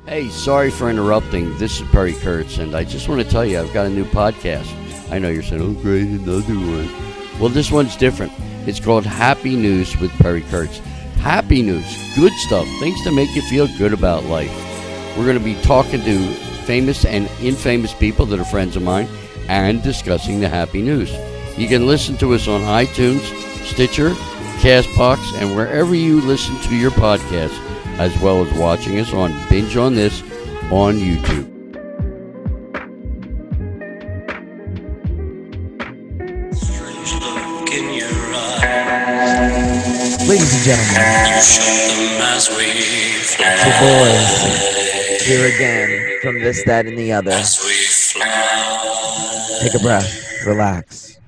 Hey, sorry for interrupting. This is Perry Kurtz, and I just want to tell you I've got a new podcast. I know you're saying, oh, great, another one. Well, this one's different. It's called Happy News with Perry Kurtz. Happy news, good stuff, things to make you feel good about life. We're going to be talking to famous and infamous people that are friends of mine and discussing the happy news. You can listen to us on iTunes, Stitcher, CastBox, and wherever you listen to your podcasts, as well as watching us on Binge on This on YouTube. Ladies and gentlemen, the boys here again from This, That, and the Other. Take a breath, relax.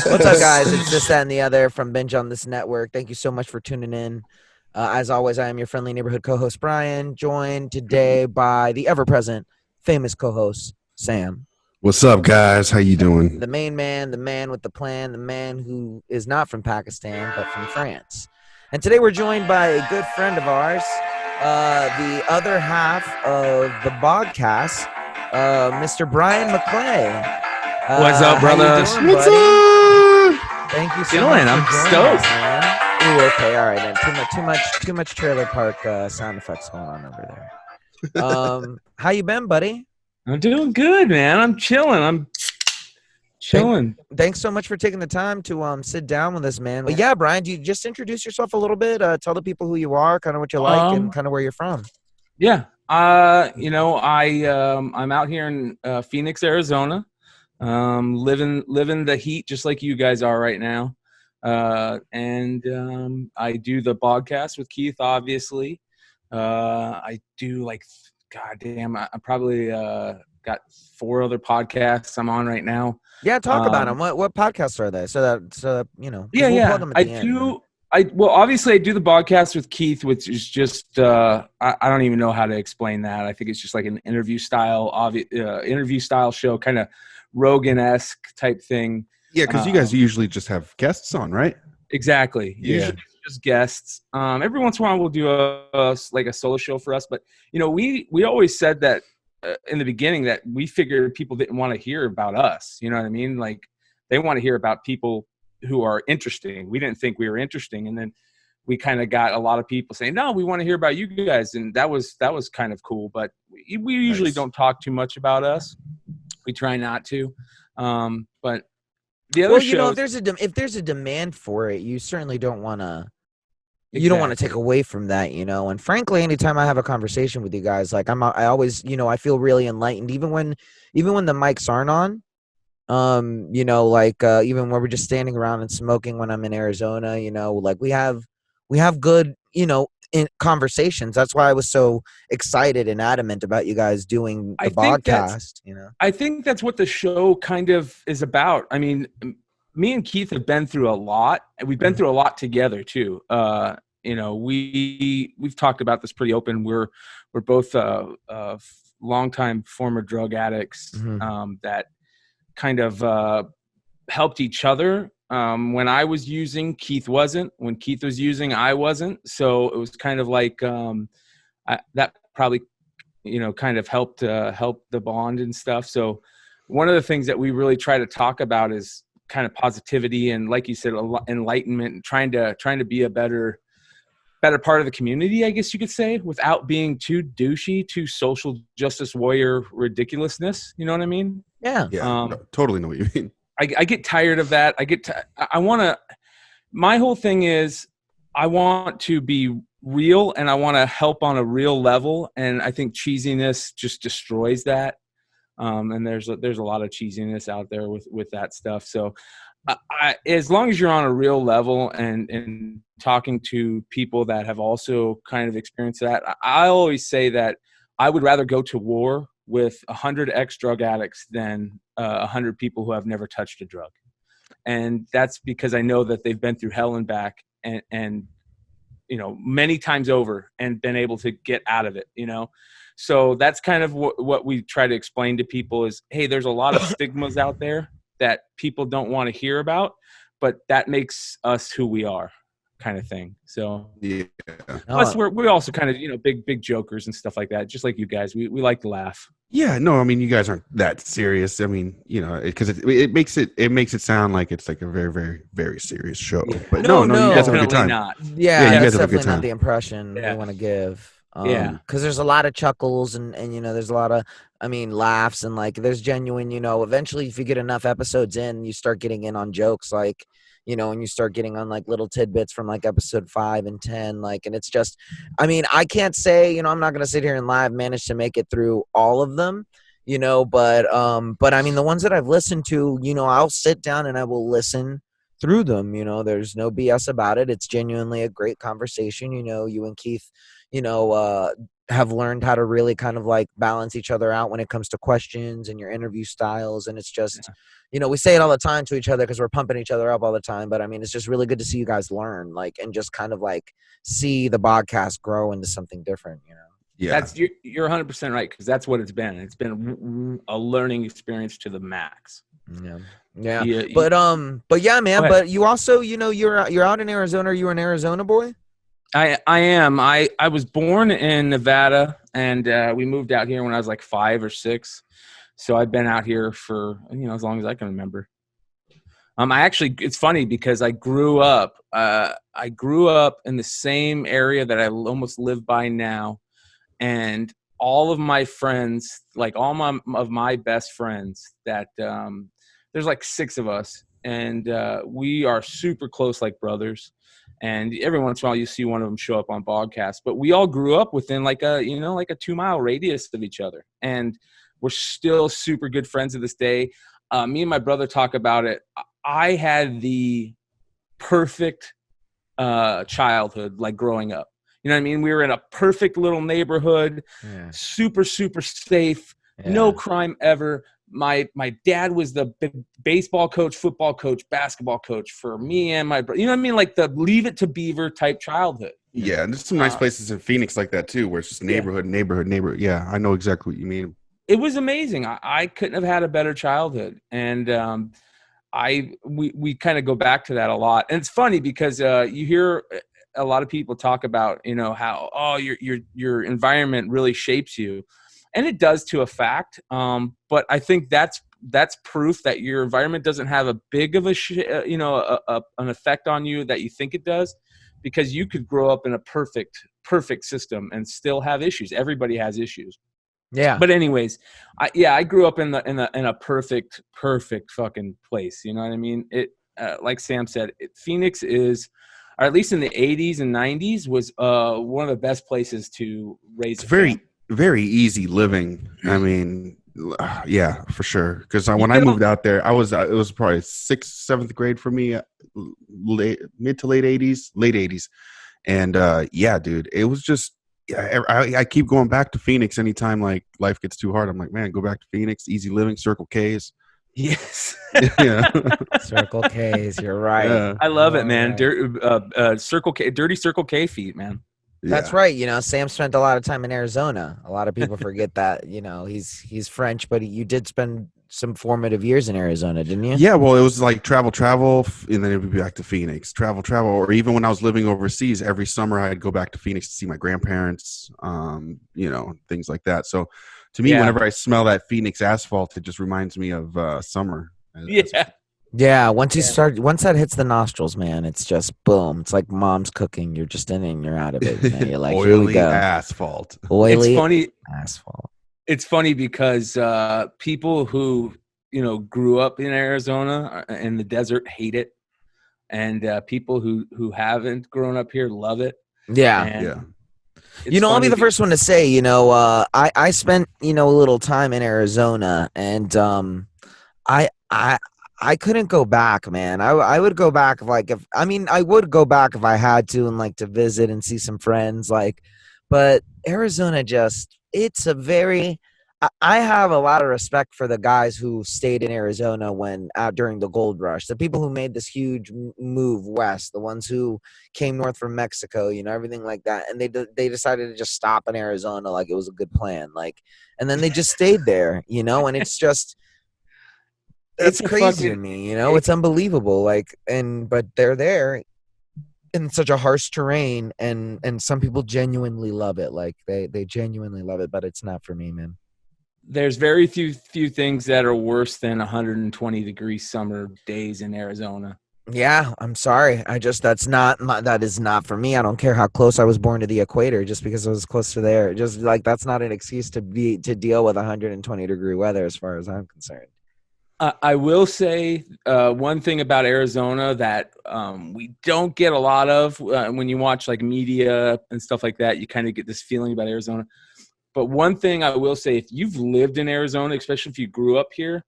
What's up, guys? It's This, That, and the Other from Binge on This Network. Thank you so much for tuning in. As always, I am your friendly neighborhood co-host, Brian, joined today by the ever-present famous co-host, Sam. What's up, guys? How you doing? The main man, the man with the plan, the man who is not from Pakistan, but from France. And today we're joined by a good friend of ours, the other half of the podcast, Mr. Bryan McClay. What's up, brothers? What's up? Thank you so much. I'm for stoked. us, man. Ooh, okay, all right, then. Too much trailer park sound effects going on over there. How you been, buddy? I'm doing good, man. I'm chilling. Thanks so much for taking the time to sit down with us, man. But yeah, Brian, do you just introduce yourself a little bit? Tell the people who you are, kind of what you like, and kind of where you're from. Yeah. I'm out here in Phoenix, Arizona. Living the heat just like you guys are right now. And I do the podcast with Keith, obviously. I do goddamn, I probably got 4 other podcasts I'm on right now. Yeah, talk about them. What podcasts are they? So that you know. Yeah, we'll yeah. plug them at the end. Obviously I do the podcast with Keith, which is just I don't even know how to explain that. I think it's just like an interview style show, kind of Rogan-esque type thing. Yeah, because you guys usually just have guests on, right? Exactly. Yeah. Usually it's just guests. Every once in a while we'll do a solo show for us, but we always said that in the beginning that we figured people didn't want to hear about us. You know what I mean? Like they want to hear about people who are interesting. We didn't think we were interesting, and then we kind of got a lot of people saying, "No, we want to hear about you guys," and that was kind of cool. But we usually don't talk too much about us. We try not to. But the other shows, if there's a demand for it, you certainly don't want to. Exactly. You don't want to take away from that, And frankly, anytime I have a conversation with you guys, like I always, I feel really enlightened, even when the mics aren't on. Even when we're just standing around and smoking when I'm in Arizona, we have good, conversations. That's why I was so excited and adamant about you guys doing the podcast. I think that's what the show kind of is about. I mean, me and Keith have been through a lot, and we've been through a lot together too. We've talked about this pretty open. We're both longtime former drug addicts that kind of helped each other. When I was using, Keith wasn't. When Keith was using, I wasn't. So it was kind of like that probably, kind of helped the bond and stuff. So one of the things that we really try to talk about is kind of positivity and, like you said, enlightenment, and trying to be a better part of the community, I guess you could say, without being too douchey, too social justice warrior ridiculousness. You know what I mean? Yeah. Totally know what you mean. I get tired of that. My whole thing is I want to be real, and I want to help on a real level. And I think cheesiness just destroys that. And there's a lot of cheesiness out there with that stuff. So as long as you're on a real level and talking to people that have also kind of experienced that, I always say that I would rather go to war with 100 ex-drug addicts than 100 people who have never touched a drug. And that's because I know that they've been through hell and back and many times over and been able to get out of it, So that's kind of what we try to explain to people is, hey, there's a lot of stigmas out there that people don't want to hear about, but that makes us who we are. kind of thing. So Yeah. plus we're also kind of, big jokers and stuff like that. Just like you guys, we like to laugh. Yeah, no, I mean, you guys aren't that serious. I mean, because it makes it sound like it's like a very, very, very serious show. Yeah. But No, no, you guys have a good Definitely time. not. Yeah, you that's guys have a good definitely not time. the impression Yeah. we want to give. Yeah. Because there's a lot of chuckles and there's a lot of, laughs and like there's genuine, eventually if you get enough episodes in, you start getting in on jokes like, and you start getting on like little tidbits from like episode 5 and 10, like, and it's just, I can't say, I'm not going to sit here and lie. I've managed to make it through all of them, but the ones that I've listened to, I'll sit down and I will listen through them. There's no BS about it. It's genuinely a great conversation. You and Keith, have learned how to really kind of like balance each other out when it comes to questions and your interview styles. And it's just, we say it all the time to each other because we're pumping each other up all the time. But it's just really good to see you guys learn, like, and just kind of like see the podcast grow into something different, Yeah. You're 100% right, because that's what it's been. It's been a learning experience to the max. Yeah. But yeah, man. But you also, you're out in Arizona. Are you an Arizona boy? I am. I was born in Nevada, and we moved out here when I was like 5 or 6. So I've been out here for as long as I can remember. It's funny because I grew up in the same area that I almost live by now, and all of my friends, like of my best friends, that there's like 6 of us, and we are super close, like brothers. And every once in a while you see one of them show up on podcasts, but we all grew up within like a 2-mile radius of each other. And we're still super good friends to this day. Me and my brother talk about it. I had the perfect childhood, like growing up. You know what I mean? We were in a perfect little neighborhood, super, super safe, no crime ever. My dad was the big baseball coach, football coach, basketball coach for me and my brother. You know what I mean? Like the Leave It to Beaver type childhood. Yeah, and there's some nice places in Phoenix like that too, where it's just neighborhood. Yeah, I know exactly what you mean. It was amazing. I couldn't have had a better childhood, and we kind of go back to that a lot. And it's funny because you hear a lot of people talk about how your environment really shapes you. And it does to a fact, but I think that's proof that your environment doesn't have a big of an effect on you that you think it does, because you could grow up in a perfect system and still have issues. Everybody has issues. Yeah. But anyways, I grew up in a perfect fucking place. You know what I mean? It like Sam said, Phoenix is, or at least in the 80s and 90s, was one of the best places to raise. It's very easy living. I mean, yeah, for sure. Because when I moved out there, it was probably 6th, 7th grade for me, mid to late 80s. And yeah, dude, it was just, I keep going back to Phoenix anytime like life gets too hard. I'm like, man, go back to Phoenix, easy living, Circle K's. Yes. Yeah. Circle K's, you're right. Yeah. I love it, man. Right. Dirty Circle K feet, man. That's right. Sam spent a lot of time in Arizona. A lot of people forget that. He's French, but you did spend some formative years in Arizona, didn't you? Yeah, well, it was like travel, and then it would be back to Phoenix. Travel, or even when I was living overseas, every summer I'd go back to Phoenix to see my grandparents, things like that. So to me, whenever I smell that Phoenix asphalt, it just reminds me of summer. Yeah, once that hits the nostrils, man, it's just boom. It's like mom's cooking. You're just in it and you're out of it. Man. You're like, oily here we go. asphalt. Oily it's funny. Asphalt. It's funny because people who grew up in Arizona in the desert hate it, and people who haven't grown up here love it. Yeah, and I'll be the first one to say, I spent a little time in Arizona, and I couldn't go back, man. I would go back I would go back if I had to, and like to visit and see some friends, but Arizona I have a lot of respect for the guys who stayed in Arizona during the gold rush, the people who made this huge move west, the ones who came north from Mexico, everything like that. And they decided to just stop in Arizona. Like it was a good plan. And then they just stayed there, and it's just, it's crazy to me, it's unbelievable. But they're there. in such a harsh terrain, and some people genuinely love it. Like they genuinely love it, but it's not for me, man. There's very few things that are worse than 120-degree summer days in Arizona. Yeah, I'm sorry. That is not for me. I don't care how close I was born to the equator, just because I was close to there. Just like that's not an excuse to deal with 120-degree weather, as far as I'm concerned. I will say one thing about Arizona that we don't get a lot of when you watch like media and stuff like that. You kind of get this feeling about Arizona. But one thing I will say, if you've lived in Arizona, especially if you grew up here,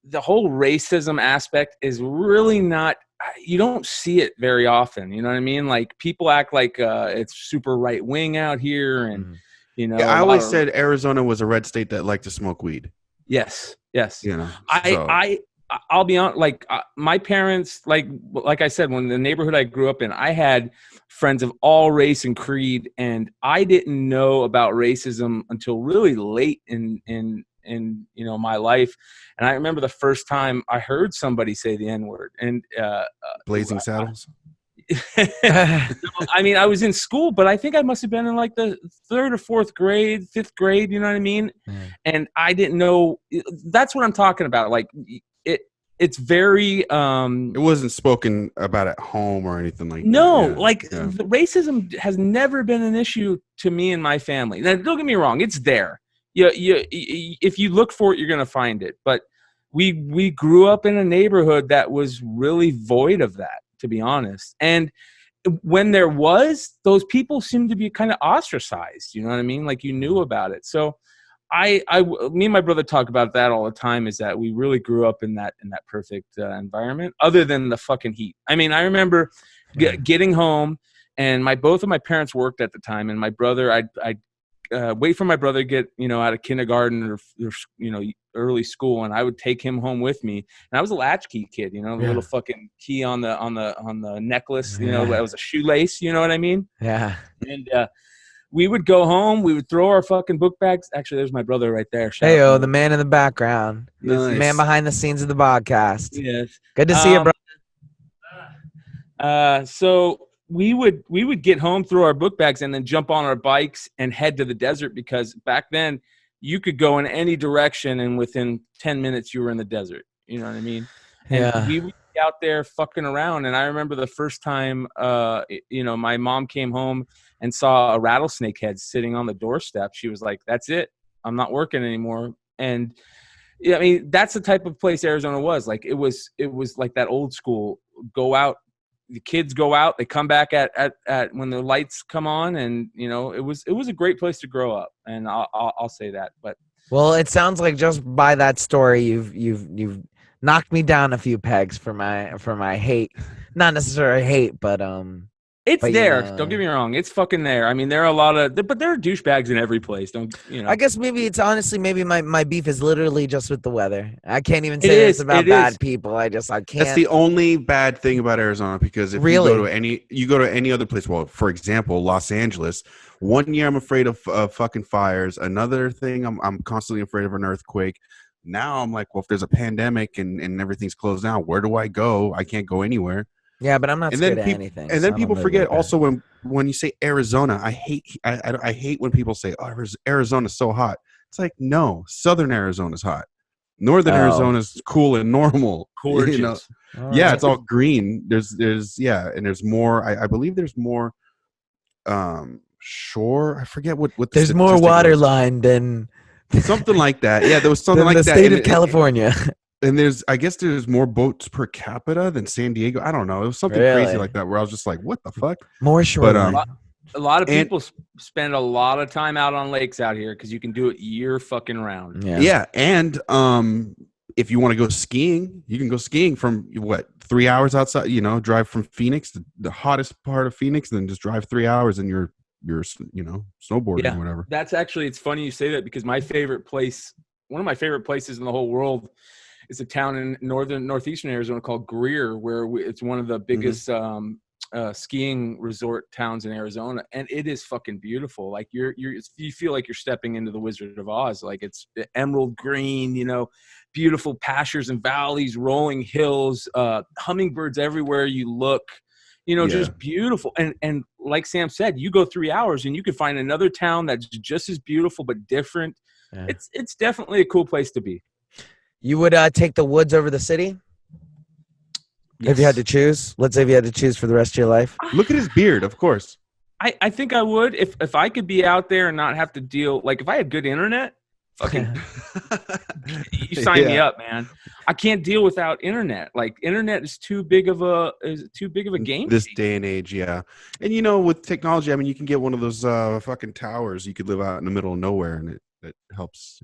the whole racism aspect is really not, you don't see it very often. You know what I mean? Like people act like it's super right wing out here. And, you know, I always said Arizona was a red state that liked to smoke weed. Yes. You know, I'll be honest, like my parents, like I said, when the neighborhood I grew up in, I had friends of all race and creed, and I didn't know about racism until really late in you know, my life. And I remember the first time I heard somebody say the N-word, and Blazing Saddles. I mean, I was in school, but I think I must have been in like the 3rd or 4th grade, 5th grade, you know what I mean? And I didn't know. That's what I'm talking about. Like it's very it wasn't spoken about at home or anything like no, that. The racism has never been an issue to me and my family. Now, don't get me wrong, it's there. If you look for it, you're gonna find it. But we grew up in a neighborhood that was really void of that, to be honest. And when there was, those people seemed to be kind of ostracized. You know what I mean? Like you knew about it. So me and my brother talk about that all the time, is that we really grew up in that perfect environment, other than the fucking heat. I mean, I remember getting home, and both of my parents worked at the time, and my brother, I'd wait for my brother to get, you know, out of kindergarten or you know, early school, and I would take him home with me. And I was a latchkey kid, you know, the little fucking key on the necklace, you know, that was a shoelace, you know what I mean? Yeah. And we would go home. We would throw our fucking book bags. Actually, there's my brother right there. Hey, the man in the background. Nice. The man behind the scenes of the podcast. Yes. Good to see you, bro. So we would get home, throw our book bags, and then jump on our bikes and head to the desert, because back then you could go in any direction, and within 10 minutes you were in the desert. You know what I mean? And we would be out there fucking around. And I remember the first time, you know, my mom came home and saw a rattlesnake head sitting on the doorstep. She was like, "That's it. I'm not working anymore." And yeah, I mean, that's the type of place Arizona was. Like it was like that old school, go out. The kids go out, they come back at when the lights come on, and you know, it was a great place to grow up, and I'll say that. But well, it sounds like just by that story, you've knocked me down a few pegs for my hate, not necessarily hate, but it's but, there. you know, Don't get me wrong, it's fucking there. I mean, there are a lot of, but there are douchebags in every place. Don't you know? I guess maybe it's honestly, maybe my beef is literally just with the weather. I can't even say it's about bad people. I can't. That's the only bad thing about Arizona, because if you go to any other place, well, for example, Los Angeles, one year I'm afraid of fucking fires. Another thing, I'm constantly afraid of an earthquake. Now I'm like, well, if there's a pandemic and everything's closed down, where do I go? I can't go anywhere. Yeah, but I'm not scared of anything. And then people forget also when you say Arizona, I hate when people say, "Oh, Arizona's so hot." It's like, no, Southern Arizona's hot. Northern Arizona's cool and normal. Gorgeous. You know? Yeah, it's all green. There's and there's more. I believe there's more shore. I forget what there's more water line than something like that. Yeah, there was something like the that. State of California. And I guess there's more boats per capita than San Diego. I don't know. It was something crazy like that, where I was just like, what the fuck? More shoreline. But, a lot of people spend a lot of time out on lakes out here, because you can do it year fucking round. Yeah. And if you want to go skiing, you can go skiing from 3 hours outside, you know, drive from Phoenix, the hottest part of Phoenix, and then just drive 3 hours and you're you know, snowboarding or whatever. That's actually, it's funny you say that, because one of my favorite places in the whole world is a town in northeastern Arizona called Greer, where it's one of the biggest skiing resort towns in Arizona, and it is fucking beautiful. Like you feel like you're stepping into the Wizard of Oz. Like it's emerald green, you know, beautiful pastures and valleys, rolling hills, hummingbirds everywhere you look. just beautiful. And like Sam said, you go 3 hours and you can find another town that's just as beautiful but different. Yeah. It's definitely a cool place to be. You would take the woods over the city? Yes. If you had to choose? Let's say if you had to choose for the rest of your life. Look at his beard, of course. I think I would if I could be out there and not have to deal, like if I had good internet, fucking you sign me up, man. I can't deal without internet. Like internet is too big of a game this day and age. Yeah. And with technology, I mean, you can get one of those fucking towers. You could live out in the middle of nowhere, and it helps.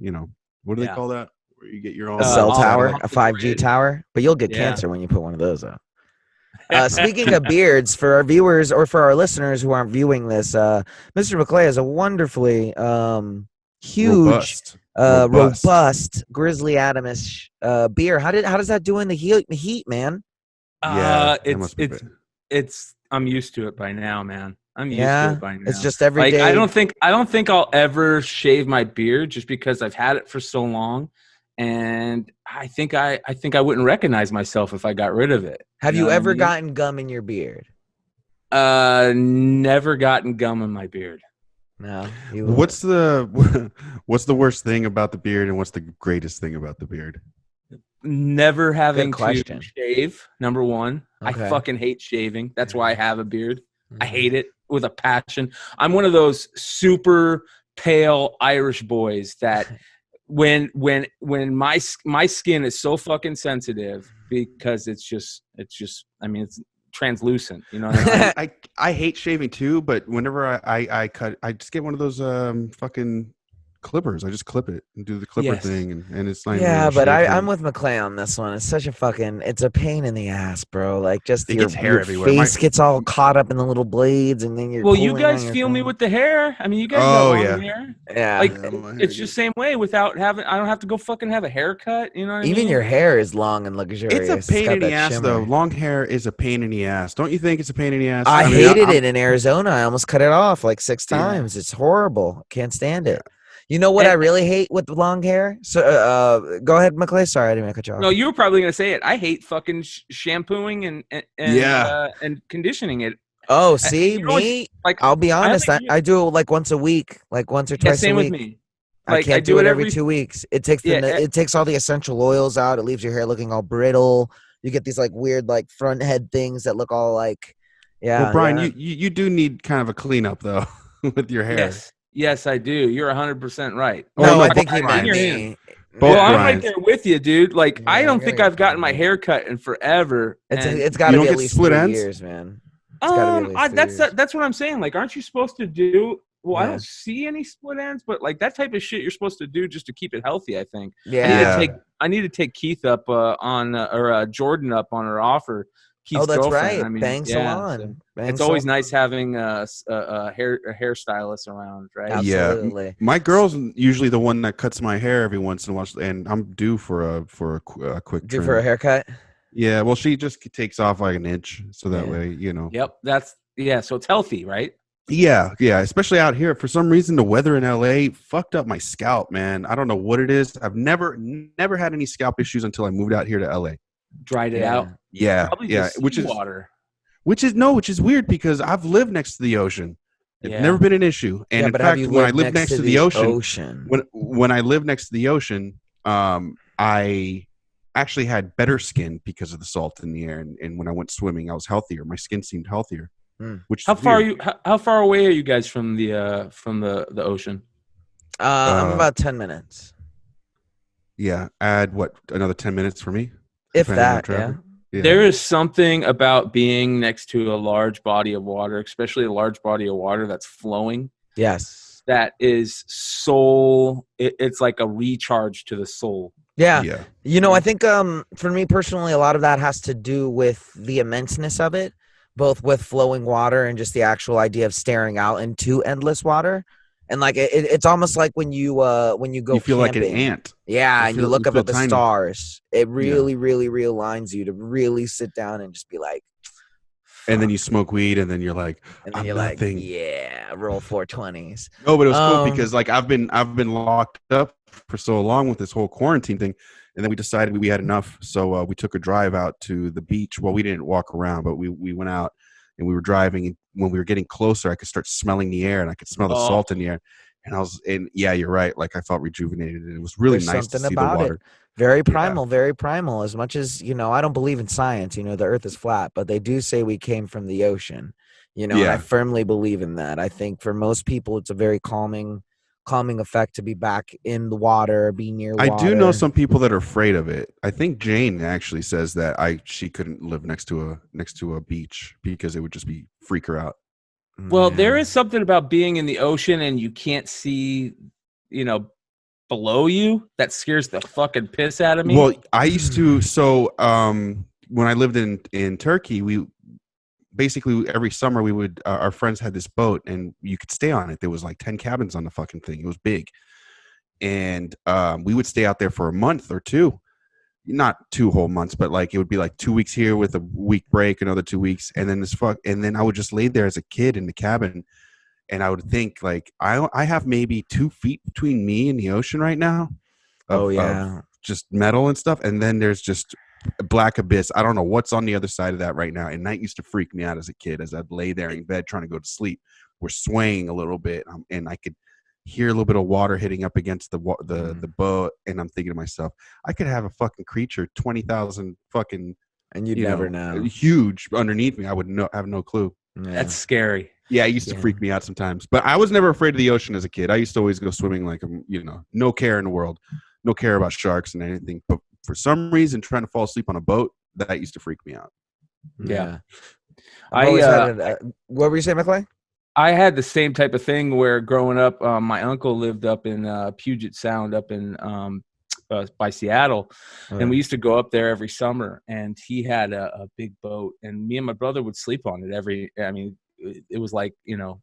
What do they call that? Where you get your own cell tower, a 5G tower, but you'll get cancer when you put one of those up. Speaking of beards, for our viewers or for our listeners who aren't viewing this, Mr. McClay has a wonderfully huge, robust Grizzly Adamish beer. How does that do in the heat, man? It's I'm used to it by now, man. I'm used to it by now. It's just every day. I don't think I'll ever shave my beard just because I've had it for so long. And I think I wouldn't recognize myself if I got rid of it. Have you ever gotten gum in your beard? Never gotten gum in my beard. No. What's the worst thing about the beard, and what's the greatest thing about the beard? Never having to shave. Number one, okay. I fucking hate shaving. That's why I have a beard. Mm-hmm. I hate it with a passion. I'm one of those super pale Irish boys that. When my skin is so fucking sensitive because it's translucent, you know what I mean? I hate shaving too, but whenever I cut, I just get one of those fucking clippers. I just clip it and do the clipper thing, and it's like but I'm with McClay on this one. It's such it's a pain in the ass, bro. Like just your hair everywhere. Face gets all caught up in the little blades, and then you're you guys feel me with the hair. I mean, you guys got long hair. Yeah, like it's just the same way without having. I don't have to go fucking have a haircut. You know what I mean? Even your hair is long and luxurious. It's a pain in the ass, though. Long hair is a pain in the ass. Don't you think it's a pain in the ass? I hated it in Arizona. I almost cut it off like 6 times. It's horrible. Can't stand it. You know what I really hate with long hair? So, go ahead, McClay. Sorry, I didn't mean to cut you off. No, you were probably gonna say it. I hate fucking shampooing and conditioning it. Oh, see, me? Like, I'll be honest. I do it like once a week, like once or twice a week. Same with me. Like, I can't do it every 2 weeks. It takes it takes all the essential oils out. It leaves your hair looking all brittle. You get these like weird like front head things that look all like Well, Brian, you do need kind of a cleanup though with your hair. Yes, I do. You're 100% right. No, I think he might be. Well, I'm right there with you, dude. Like, I don't think I've gotten my hair cut in forever. It's got to be at least 3 years, man. That's what I'm saying. Like, aren't you supposed to do? Well, I don't see any split ends, but like that type of shit you're supposed to do just to keep it healthy. I think. Yeah. I need to take Keith up or Jordan up on her offer. Keith's that's girlfriend. right. Bang Salon. It's always nice having a hairstylist around, right? Absolutely. Yeah. My girl's usually the one that cuts my hair every once in a while, and I'm due for a quick trim. Due for a haircut? Yeah. Well, she just takes off like an inch, so that way, you know. Yep. So it's healthy, right? Yeah. Especially out here. For some reason, the weather in LA fucked up my scalp, man. I don't know what it is. I've never had any scalp issues until I moved out here to LA. Dried it out. Yeah. Which is weird because I've lived next to the ocean. It's never been an issue. And in fact, when I lived next to the ocean, when I lived next to the ocean, I actually had better skin because of the salt in the air. And when I went swimming, I was healthier. My skin seemed healthier. Which how far away are you guys from the ocean? I'm about 10 minutes. Yeah. Add another 10 minutes for me? If that, yeah. There is something about being next to a large body of water, especially a large body of water that's flowing. Yes. That is it's like a recharge to the soul. Yeah. You know, I think for me personally, a lot of that has to do with the immenseness of it, both with flowing water and just the actual idea of staring out into endless water. And like it's almost like when you go you feel camping. Like an ant. Yeah, and you look up at the stars. It really realigns you to really sit down and just be like. And then you smoke weed, and then you're like, nothing. Roll 420s. No, but it was cool because like I've been locked up for so long with this whole quarantine thing, and then we decided we had enough, so we took a drive out to the beach. Well, we didn't walk around, but we went out and we were driving, and when we were getting closer, I could start smelling the air, and I could smell the salt in the air. And yeah, you're right. Like I felt rejuvenated, and it was really There's nice to something see the about water. it. Very primal, very primal. As much as, I don't believe in science, the earth is flat, but they do say we came from the ocean, and I firmly believe in that. I think for most people, it's a very calming effect to be back in the water, be near water. I do know some people that are afraid of it. I think Jane actually says that she couldn't live next to a beach because it would just freak her out. Well, there is something about being in the ocean and you can't see, below you that scares the fucking piss out of me. Well, I used to. So when I lived in Turkey, we basically every summer we would our friends had this boat, and you could stay on it. There was like 10 cabins on the fucking thing. It was big, and we would stay out there for a month or two. Not 2 whole months, but like it would be like 2 weeks here with a week break, another 2 weeks, and then I would just lay there as a kid in the cabin, and I would think like I have maybe 2 feet between me and the ocean right now. Of just metal and stuff, and then there's just a black abyss. I don't know what's on the other side of that right now. And that used to freak me out as a kid, as I'd lay there in bed trying to go to sleep. We're swaying a little bit, and I could hear a little bit of water hitting up against the boat, and I'm thinking to myself, I could have a fucking creature 20,000 fucking, and you'd never know, huge underneath me. I would have no clue. Yeah. That's scary. Yeah, it used to freak me out sometimes, but I was never afraid of the ocean as a kid. I used to always go swimming like, no care in the world, no care about sharks and anything. But for some reason, trying to fall asleep on a boat, that used to freak me out. Yeah. What were you saying, McClay? I had the same type of thing where growing up, my uncle lived up in Puget Sound up in by Seattle. And we used to go up there every summer, and he had a big boat, and me and my brother would sleep on it it was like,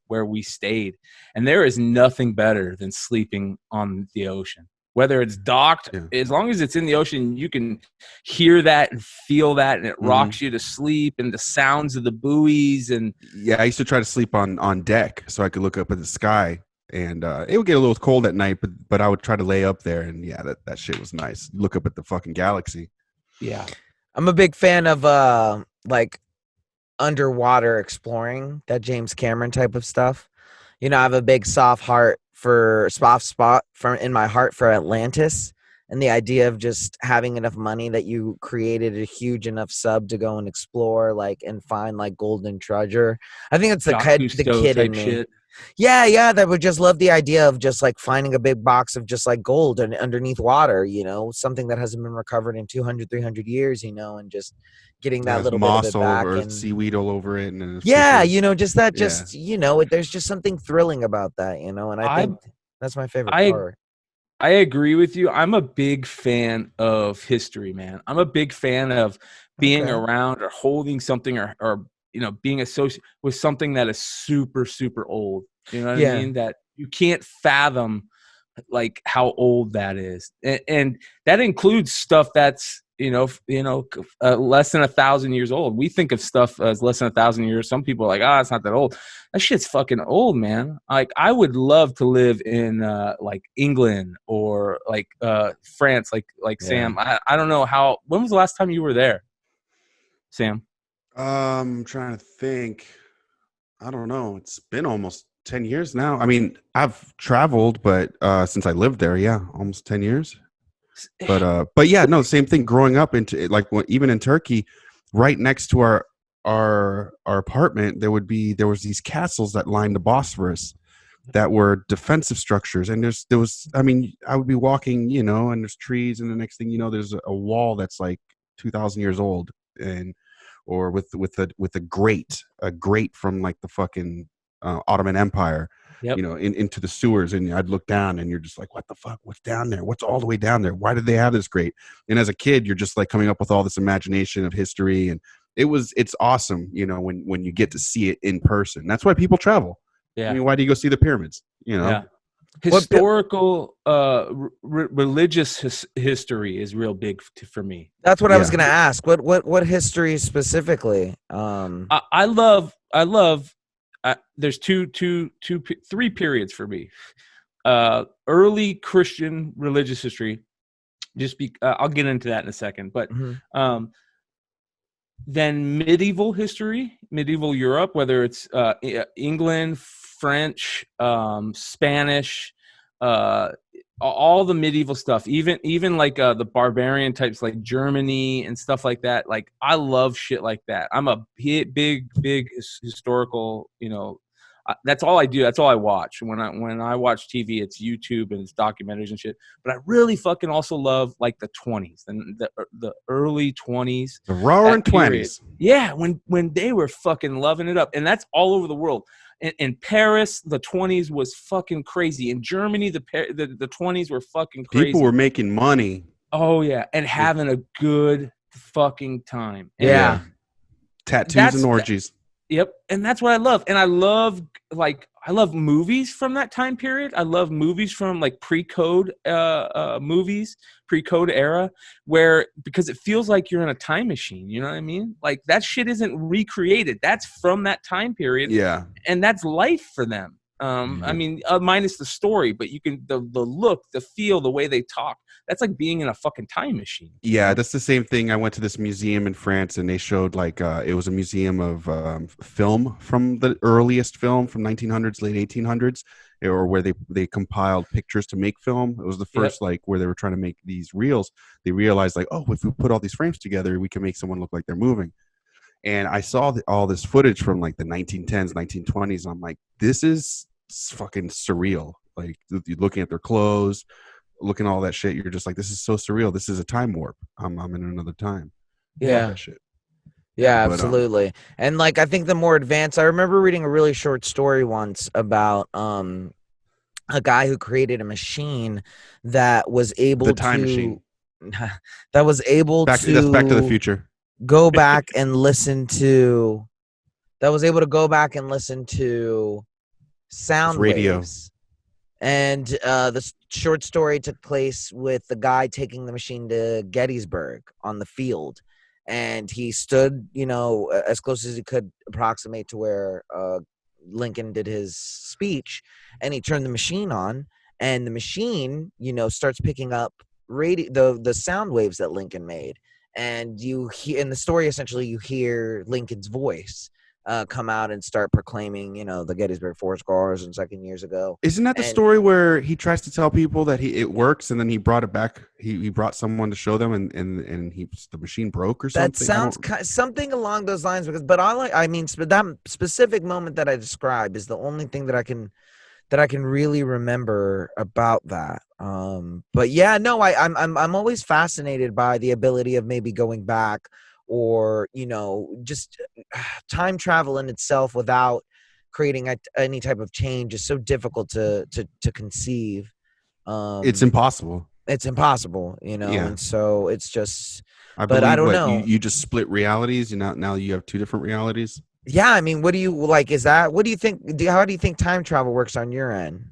where we stayed. And there is nothing better than sleeping on the ocean. Whether it's docked, as long as it's in the ocean, you can hear that and feel that, and it rocks you to sleep, and the sounds of the buoys. And I used to try to sleep on deck so I could look up at the sky, and it would get a little cold at night, but I would try to lay up there, and that shit was nice. Look up at the fucking galaxy. Yeah, I'm a big fan of like underwater exploring, that James Cameron type of stuff. I have a big soft spot in my heart for Atlantis, and the idea of just having enough money that you created a huge enough sub to go and explore, like, and find like golden treasure. I think it's the kid in me. Shit. Yeah, that would just love the idea of just like finding a big box of just like gold and underneath water, something that hasn't been recovered in 200, 300 years, and just getting that little moss bit of it back or and seaweed all over it. And there's just something thrilling about that, and I think that's my favorite part. I agree with you. I'm a big fan of history, man. I'm a big fan of being around or holding something or being associated with something that is super, super old. You know what I mean? That you can't fathom like how old that is. And that includes stuff that's, less than 1,000 years old. We think of stuff as less than 1,000 years. Some people are like, it's not that old. That shit's fucking old, man. Like, I would love to live in like England or like France, like Sam. I don't know when was the last time you were there, Sam? I'm trying to think. I don't know. It's been almost 10 years now. I mean, I've traveled, but since I lived there, almost 10 years. But yeah, no, same thing. Growing up even in Turkey, right next to our apartment, there was these castles that lined the Bosphorus that were defensive structures. And I would be walking, and there's trees, and the next thing you know, there's a wall that's like 2,000 years old, or with a grate from like the fucking Ottoman Empire. Yep. Into the sewers, and I'd look down, and you're just like, what the fuck? What's down there? What's all the way down there? Why did they have this grate? And as a kid, you're just like coming up with all this imagination of history, and it's awesome, when you get to see it in person. That's why people travel. Yeah. I mean, why do you go see the pyramids? Yeah. Historical, religious history is real big for me. That's what I was going to ask. What history specifically? I love. There's three periods for me. Early Christian religious history. I'll get into that in a second, but then medieval history, medieval Europe, whether it's England, French, Spanish, all the medieval stuff, even like the barbarian types like Germany and stuff like that. Like I love shit like that. I'm a big historical, that's all I do. That's all I watch. When I watch TV, it's YouTube and it's documentaries and shit. But I really fucking also love like the 20s and the early 20s. The roaring 20s. Yeah, when they were fucking loving it up. And that's all over the world. In Paris, the 20s was fucking crazy. In Germany, the 20s were fucking crazy. People were making money. Oh, yeah. And having a good fucking time. And Yeah. Tattoos and orgies. Yep. And that's what I love. And I love movies from that time period. I love movies from like pre-code movies, pre-code era, because it feels like you're in a time machine. You know what I mean? Like that shit isn't recreated. That's from that time period. Yeah. And that's life for them. I mean, minus the story, but you can, the look, the feel, the way they talk, that's like being in a fucking time machine. Yeah, that's the same thing. I went to this museum in France and they showed like, it was a museum of film from the earliest film from 1900s, late 1800s, or where they compiled pictures to make film. It was the first like where they were trying to make these reels. They realized like, oh, if we put all these frames together, we can make someone look like they're moving. And I saw all this footage from like the 1910s, 1920s. And I'm like, this is fucking surreal. Like you're looking at their clothes, looking at all that shit. You're just like, this is so surreal. This is a time warp. I'm in another time. Yeah. That shit. Yeah, But, absolutely. And like I think the more advanced, I remember reading a really short story once about a guy who created a machine that was able The time machine. that was able That's to Back to the Future. go back and listen to sound Radio. waves. And the short story took place with the guy taking the machine to Gettysburg on the field. And he stood, as close as he could approximate to where Lincoln did his speech. And he turned the machine on. And the machine, starts picking up the sound waves that Lincoln made. And you hear, in the story, essentially, you hear Lincoln's voice come out and start proclaiming, the Gettysburg 4 scars and second years ago. Isn't that the story where he tries to tell people that it works, and then he brought it back? He brought someone to show them, and the machine broke or something. That sounds something along those lines. That specific moment that I described is the only thing that I can really remember about that. But yeah, no, I'm always fascinated by the ability of maybe going back, or just time travel in itself without creating any type of change is so difficult to conceive. It's impossible. It's impossible, Yeah. and so it's just. I don't know. You just split realities. Now you have two different realities. Yeah, I mean, what do you like? Is that what do you think? How do you think time travel works on your end,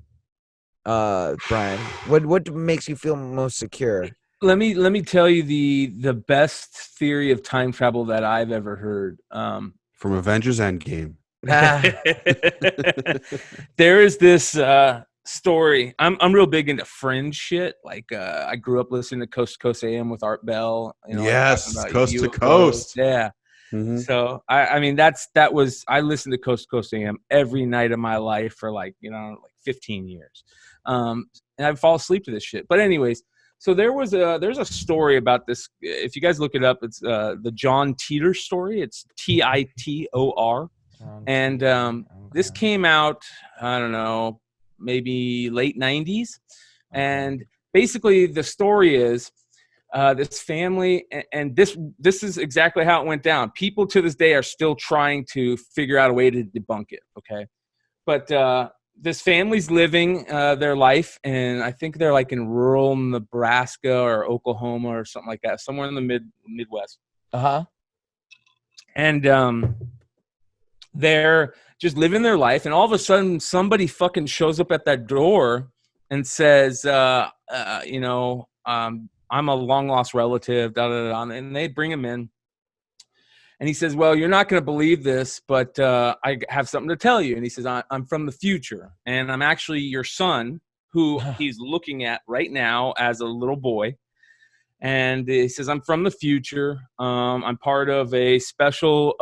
Bryan? What makes you feel most secure? Let me tell you the best theory of time travel that I've ever heard. From Avengers Endgame. There is this story. I'm real big into Fringe shit. Like I grew up listening to Coast to Coast AM with Art Bell. Yes, Coast to UFOs. Coast. Yeah. Mm-hmm. So I listened to Coast to Coast AM every night of my life for like 15 years. And I'd fall asleep to this shit. But anyways, so there's a story about this. If you guys look it up, it's the John Titor story. It's Titor. And this came out, I don't know, maybe late 90s. And basically the story is this family, and this is exactly how it went down. People to this day are still trying to figure out a way to debunk it, okay? But this family's living their life, and I think they're like in rural Nebraska or Oklahoma or something like that, somewhere in the Midwest. Uh-huh. And they're just living their life, and all of a sudden somebody fucking shows up at that door and says, I'm a long lost relative, and they bring him in. And he says, well, you're not going to believe this, but I have something to tell you. And he says, I'm from the future, and I'm actually your son, who he's looking at right now as a little boy. And he says, I'm from the future. I'm part of a special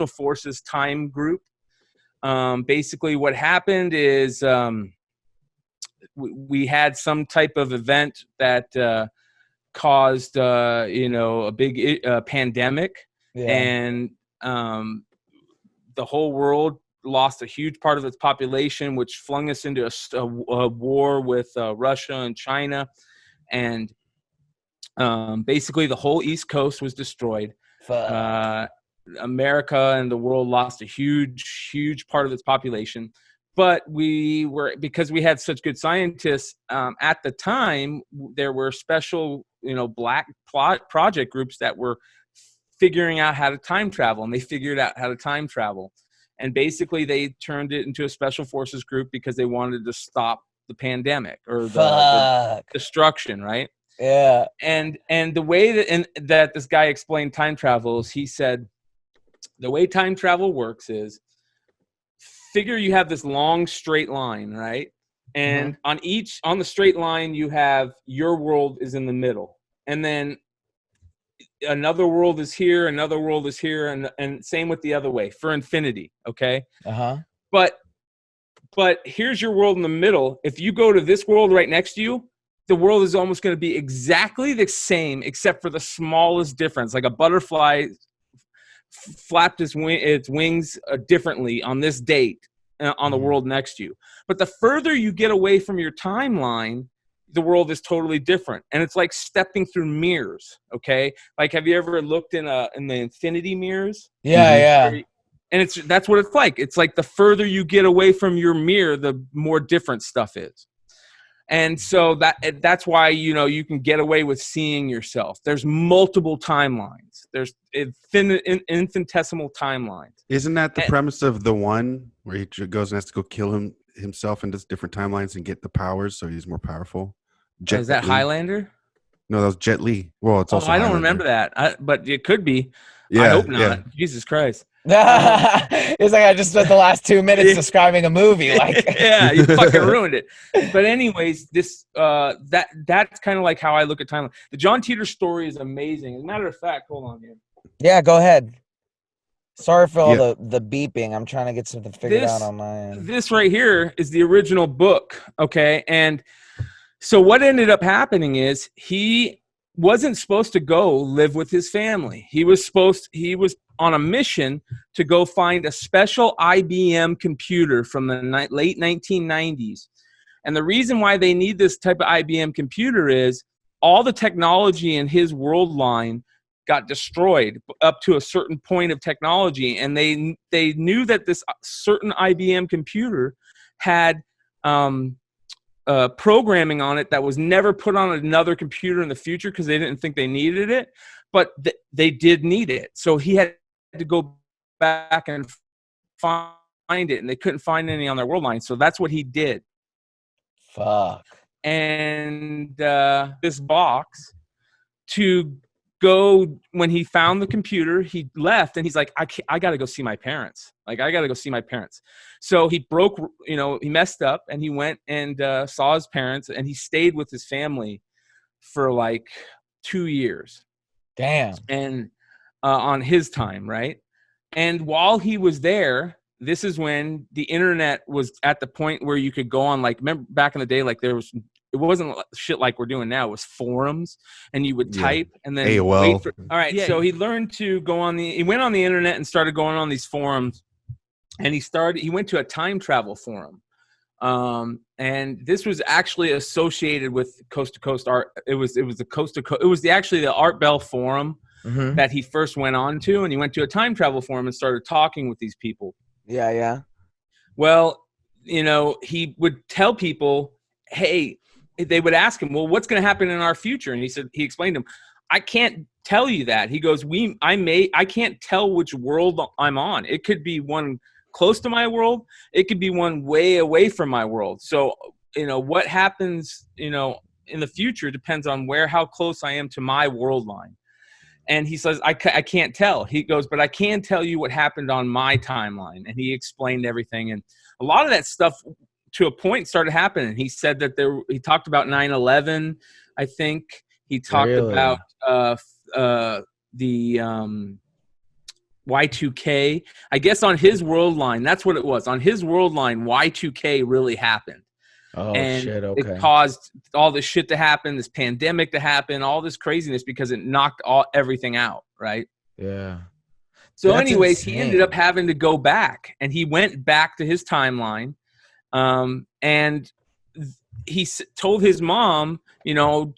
forces time group. Basically what happened is we had some type of event that caused, a big pandemic. Yeah. And the whole world lost a huge part of its population, which flung us into a war with Russia and China. And basically the whole East Coast was destroyed. America and the world lost a huge part of its population. But because we had such good scientists at the time, there were special, black project groups that were figuring out how to time travel, and they figured out how to time travel. And basically they turned it into a special forces group because they wanted to stop the pandemic or the destruction, right? Yeah. And the way that this guy explained time travel is, he said, the way time travel works is, figure you have this long straight line, right? And on the straight line, you have your world is in the middle. And then another world is here, another world is here, and same with the other way for infinity, okay? But here's your world in the middle. If you go to this world right next to you, the world is almost going to be exactly the same except for the smallest difference. Like a butterfly flapped its wings differently on this date on the world next to you. But the further you get away from your timeline, the world is totally different. And it's like stepping through mirrors, okay? Like, have you ever looked in the infinity mirrors? Yeah. And that's what it's like. It's like the further you get away from your mirror, the more different stuff is. And so that's why, you can get away with seeing yourself. There's multiple timelines. There's infinitesimal timelines. Isn't that the premise of The One, where he goes and has to go kill himself into different timelines and get the powers so he's more powerful? Is that Highlander? No, that was Jet Li. Well, it's also I don't Highlander. remember that, but it could be. Yeah, I hope not. Yeah. Jesus Christ. It's like I just spent the last 2 minutes describing a movie. Like, yeah, you fucking ruined it. But anyways, this that's kind of like how I look at timeline. The John Titor story is amazing. As a matter of fact, hold on here. Yeah, go ahead. Sorry for all the beeping. I'm trying to get something figured out on my end. This right here is the original book, okay? And so what ended up happening is he wasn't supposed to go live with his family. He was on a mission to go find a special IBM computer from the late 1990s. And the reason why they need this type of IBM computer is all the technology in his world line got destroyed up to a certain point of technology. And they knew that this certain IBM computer had programming on it that was never put on another computer in the future because they didn't think they needed it. But they did need it. So he had to go back and find it, and they couldn't find any on their world line. So that's what he did. Fuck. And this box to go, when he found the computer, he left and he's like, I got to go see my parents. So he broke, he messed up and he went and saw his parents, and he stayed with his family for like 2 years. Damn. And on his time, right? And while he was there, this is when the internet was at the point where you could go on, like, remember back in the day, like it wasn't shit like we're doing now. It was forums, and you would type and then AOL. wait for. All right, so he learned to go he went on the internet and started going on these forums, and he went to a time travel forum. And this was actually associated with Coast to Coast Art. It was the Coast to Coast. It was actually the Art Bell forum that he first went on to, and he went to a time travel forum and started talking with these people. Yeah. Well, he would tell people, hey, they would ask him, well, what's going to happen in our future? And he explained to them, I can't tell you that. He goes, I can't tell which world I'm on. It could be one close to my world. It could be one way away from my world. So, what happens, in the future depends on how close I am to my world line. And he says, I can't tell. He goes, but I can tell you what happened on my timeline. And he explained everything. And a lot of that stuff, to a point, started happening. He said that he talked about 9/11, I think. He talked Really? about the Y2K. I guess on his world line, that's what it was. On his world line, Y2K really happened. Oh And shit! it Okay. caused all this shit to happen, this pandemic to happen, all this craziness because it knocked everything out, right? Yeah. So That's anyways, he ended up insane. having to go back, and he went back to his timeline, and he told his mom, you know,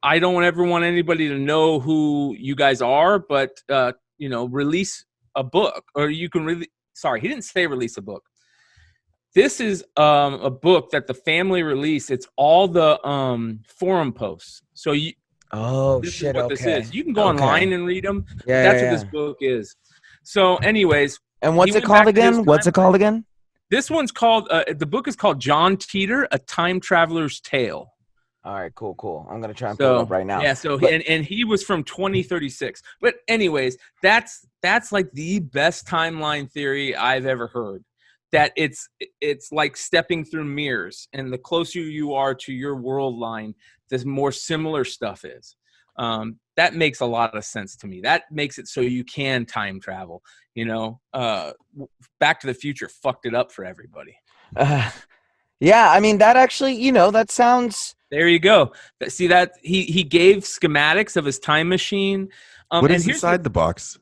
I don't ever want anybody to know who you guys are, but you know, release a book, or you can really. Sorry, he didn't say release a book. This is a book that the family released. It's all the forum posts. So you. Oh This shit! is what this Okay. is. You can go Okay. online and read them. Yeah. That's yeah, what this yeah. book is. So, anyways, And he what's it went called back to his again? What's it timeline. called again? This one's called. The book is called John Titor: A Time Traveler's Tale. All right. Cool. I'm gonna try and pull it up right now. Yeah. So But- and he was from 2036. But anyways, that's like the best timeline theory I've ever heard. That it's like stepping through mirrors, and the closer you are to your world line, the more similar stuff is. That makes a lot of sense to me. That makes it so you can time travel. You know, Back to the Future fucked it up for everybody. yeah. I mean, that actually, you know, that sounds. There you go. See that he gave schematics of his time machine. What and is inside the box?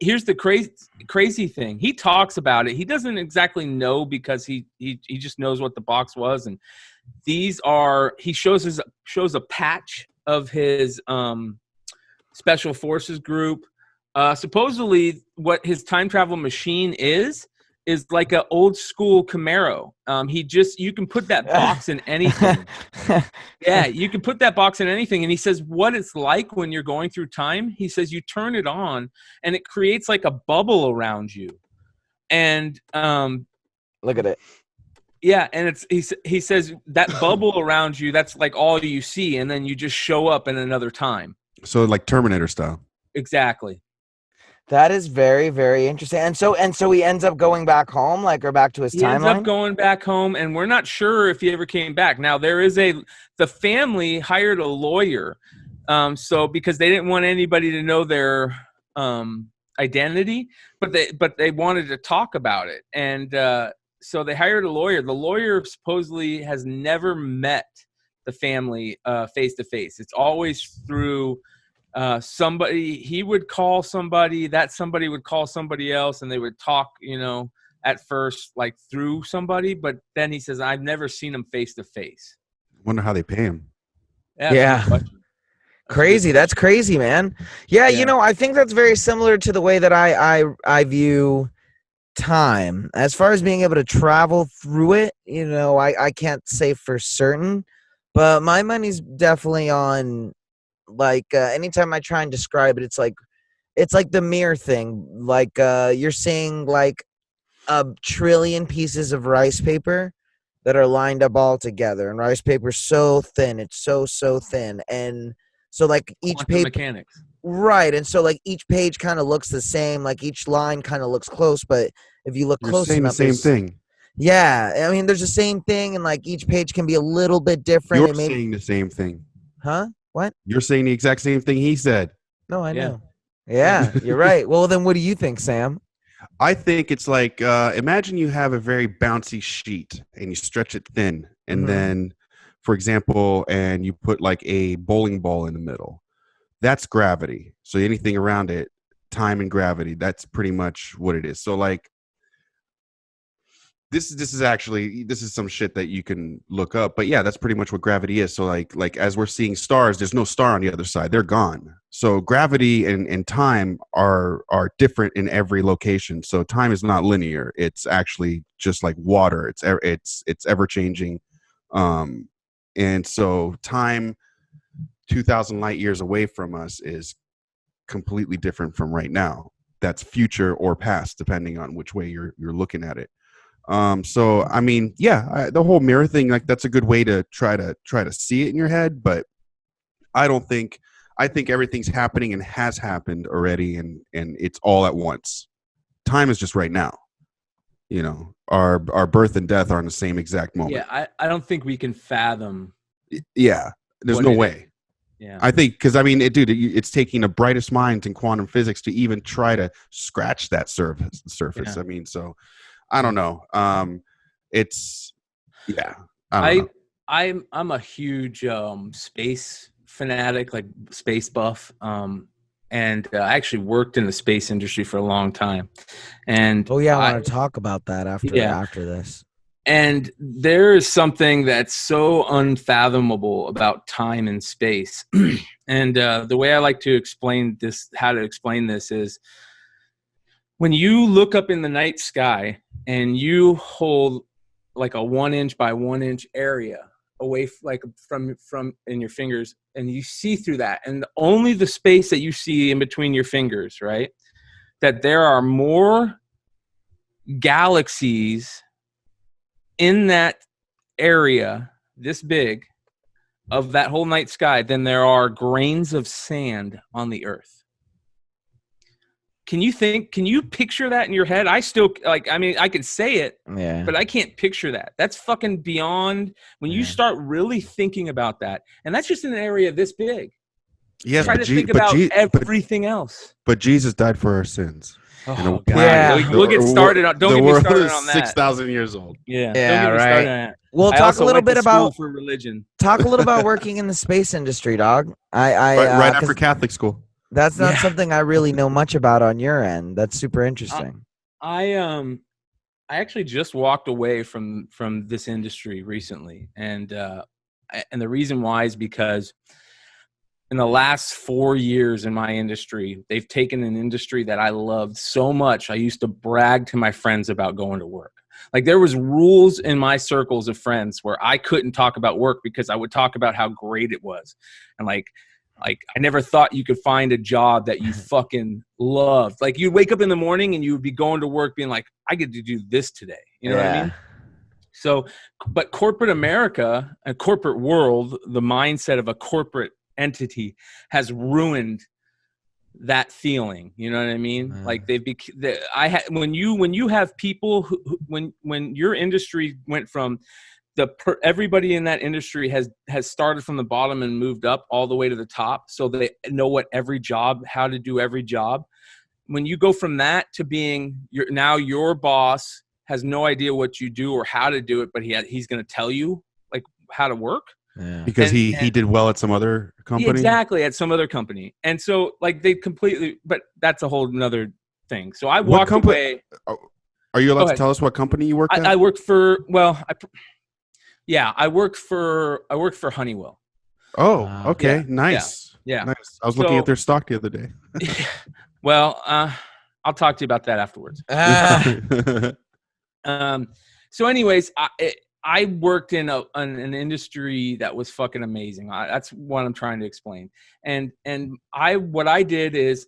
Here's the crazy thing. He talks about it. He doesn't exactly know because he just knows what the box was. And these are, he shows a patch of his special forces group. Supposedly what his time travel machine is like an old school Camaro. You can put that box in anything. Yeah, you can put that box in anything. And he says what it's like when you're going through time. He says you turn it on and it creates like a bubble around you. And Look at it. yeah, and he says that bubble around you, that's like all you see, and then you just show up in another time. So like Terminator style. Exactly. That is very, very interesting. And so he ends up going back home, like, or back to his He timeline. ends up going back home, and we're not sure if he ever came back. Now the family hired a lawyer, so because they didn't want anybody to know their identity, but they wanted to talk about it, and so they hired a lawyer. The lawyer supposedly has never met the family face to face. It's always through somebody. He would call somebody, that somebody would call somebody else, and they would talk, you know, at first like through somebody, but then he says, I've never seen him face to face. Wonder how they pay him. Yeah. Crazy. That's crazy, man. Yeah, you know, I think that's very similar to the way that I view time. As far as being able to travel through it, you know, I can't say for certain, but my money's definitely on, like, anytime I try and describe it, it's like the mirror thing. Like, you're seeing like a trillion pieces of rice paper that are lined up all together, and rice paper's so thin. It's so thin. And so like each Quantum page mechanics. Right. And so like each page kind of looks the same, like each line kind of looks close, but if you look You're close saying enough, the same thing. Yeah, I mean, there's the same thing, and like each page can be a little bit different. You're and maybe, saying the same thing. huh? What? You're saying the exact same thing he said. No, I Yeah. know. Yeah, you're right. Well, then what do you think, Sam? I think it's like imagine you have a very bouncy sheet and you stretch it thin, and Mhm. then, for example, and you put like a bowling ball in the middle. That's gravity. So anything around it, time and gravity, that's pretty much what it is. So like this is some shit that you can look up, but yeah, that's pretty much what gravity is. So like as we're seeing stars, there's no star on the other side, they're gone. So gravity and time are different in every location. So time is not linear, it's actually just like water. It's ever changing. And so time 2,000 light years away from us is completely different from right now. That's future or past, depending on which way you're looking at it. So I mean, yeah, the whole mirror thing, like that's a good way to try to see it in your head, but I think everything's happening and has happened already, and it's all at once. Time is just right now. You know, our birth and death are in the same exact moment. Yeah, I don't think we can fathom. Yeah, there's what no it way. Yeah. I think because I mean, it's taking the brightest minds in quantum physics to even try to scratch that surface. Yeah. I mean, so I don't know. It's yeah. I don't know. I'm a huge space fanatic, like space buff. And I actually worked in the space industry for a long time. And Oh yeah, I want to talk about that after this. And there is something that's so unfathomable about time and space. And the way I like to explain this, how to explain this is when you look up in the night sky and you hold like a 1 inch by 1 inch area away from in your fingers, and you see through that, and only the space that you see in between your fingers, right? That there are more galaxies in that area this big of that whole night sky than there are grains of sand on the earth. Can you picture that in your head? I still I could say it, but I can't picture that. That's fucking beyond when you start really thinking about that. And that's just in an area this big. Yes, Try to think about everything else. But Jesus died for our sins. Oh, God. Yeah. We'll get started on. Don't get me started on that. 6,000 years old. Yeah. Don't get me started on that. We'll talk a little bit about for religion. Talk a little about working in the space industry, dog. Right after Catholic school. That's not something I really know much about on your end. That's super interesting. I actually just walked away from this industry recently, and the reason why is because in the last 4 years in my industry, they've taken an industry that I loved so much. I used to brag to my friends about going to work. Like there was rules in my circles of friends where I couldn't talk about work because I would talk about how great it was. And like I never thought you could find a job that you fucking loved. Like you'd wake up in the morning and you would be going to work being like, I get to do this today. You know what I mean? So, but corporate America, a corporate world, the mindset of a corporate entity has ruined that feeling. You know what I mean? Like when you have people who, when your industry went from everybody in that industry has started from the bottom and moved up all the way to the top. So they know how to do every job. When you go from that to being your boss has no idea what you do or how to do it, but he's going to tell you like how to work. Yeah. Because he did well at some other company. Exactly, at some other company. And so like they completely, but that's a whole nother thing. So I walked away. Are you allowed to tell us what company you worked at? I worked for, I worked for Honeywell. Oh, okay. Yeah. Nice. Yeah. Nice. I was looking at their stock the other day. Well, I'll talk to you about that afterwards. So anyways, I worked in an industry that was fucking amazing. That's what I'm trying to explain. And what I did is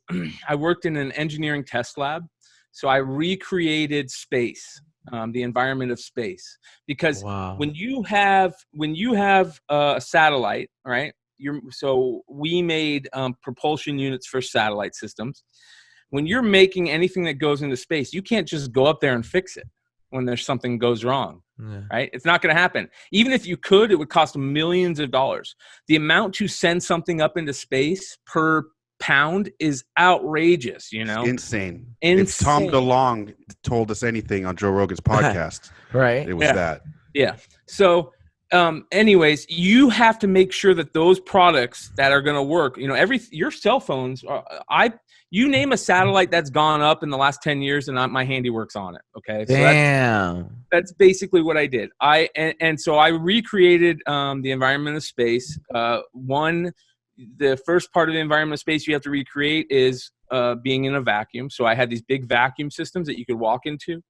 I worked in an engineering test lab. So I recreated space, the environment of space, because when you have a satellite, right? So we made propulsion units for satellite systems. When you're making anything that goes into space, you can't just go up there and fix it when there's something goes wrong, right? It's not going to happen. Even if you could, it would cost millions of dollars. The amount to send something up into space per pound is outrageous, you know? Insane. If Tom DeLonge told us anything on Joe Rogan's podcast, right? It was that. Yeah. So anyways, you have to make sure that those products that are going to work, you know, your cell phones you name a satellite that's gone up in the last 10 years and my handiwork's on it. Okay. So damn. That's basically what I did. And so I recreated the environment of space. The first part of the environment of space you have to recreate is being in a vacuum. So I had these big vacuum systems that you could walk into,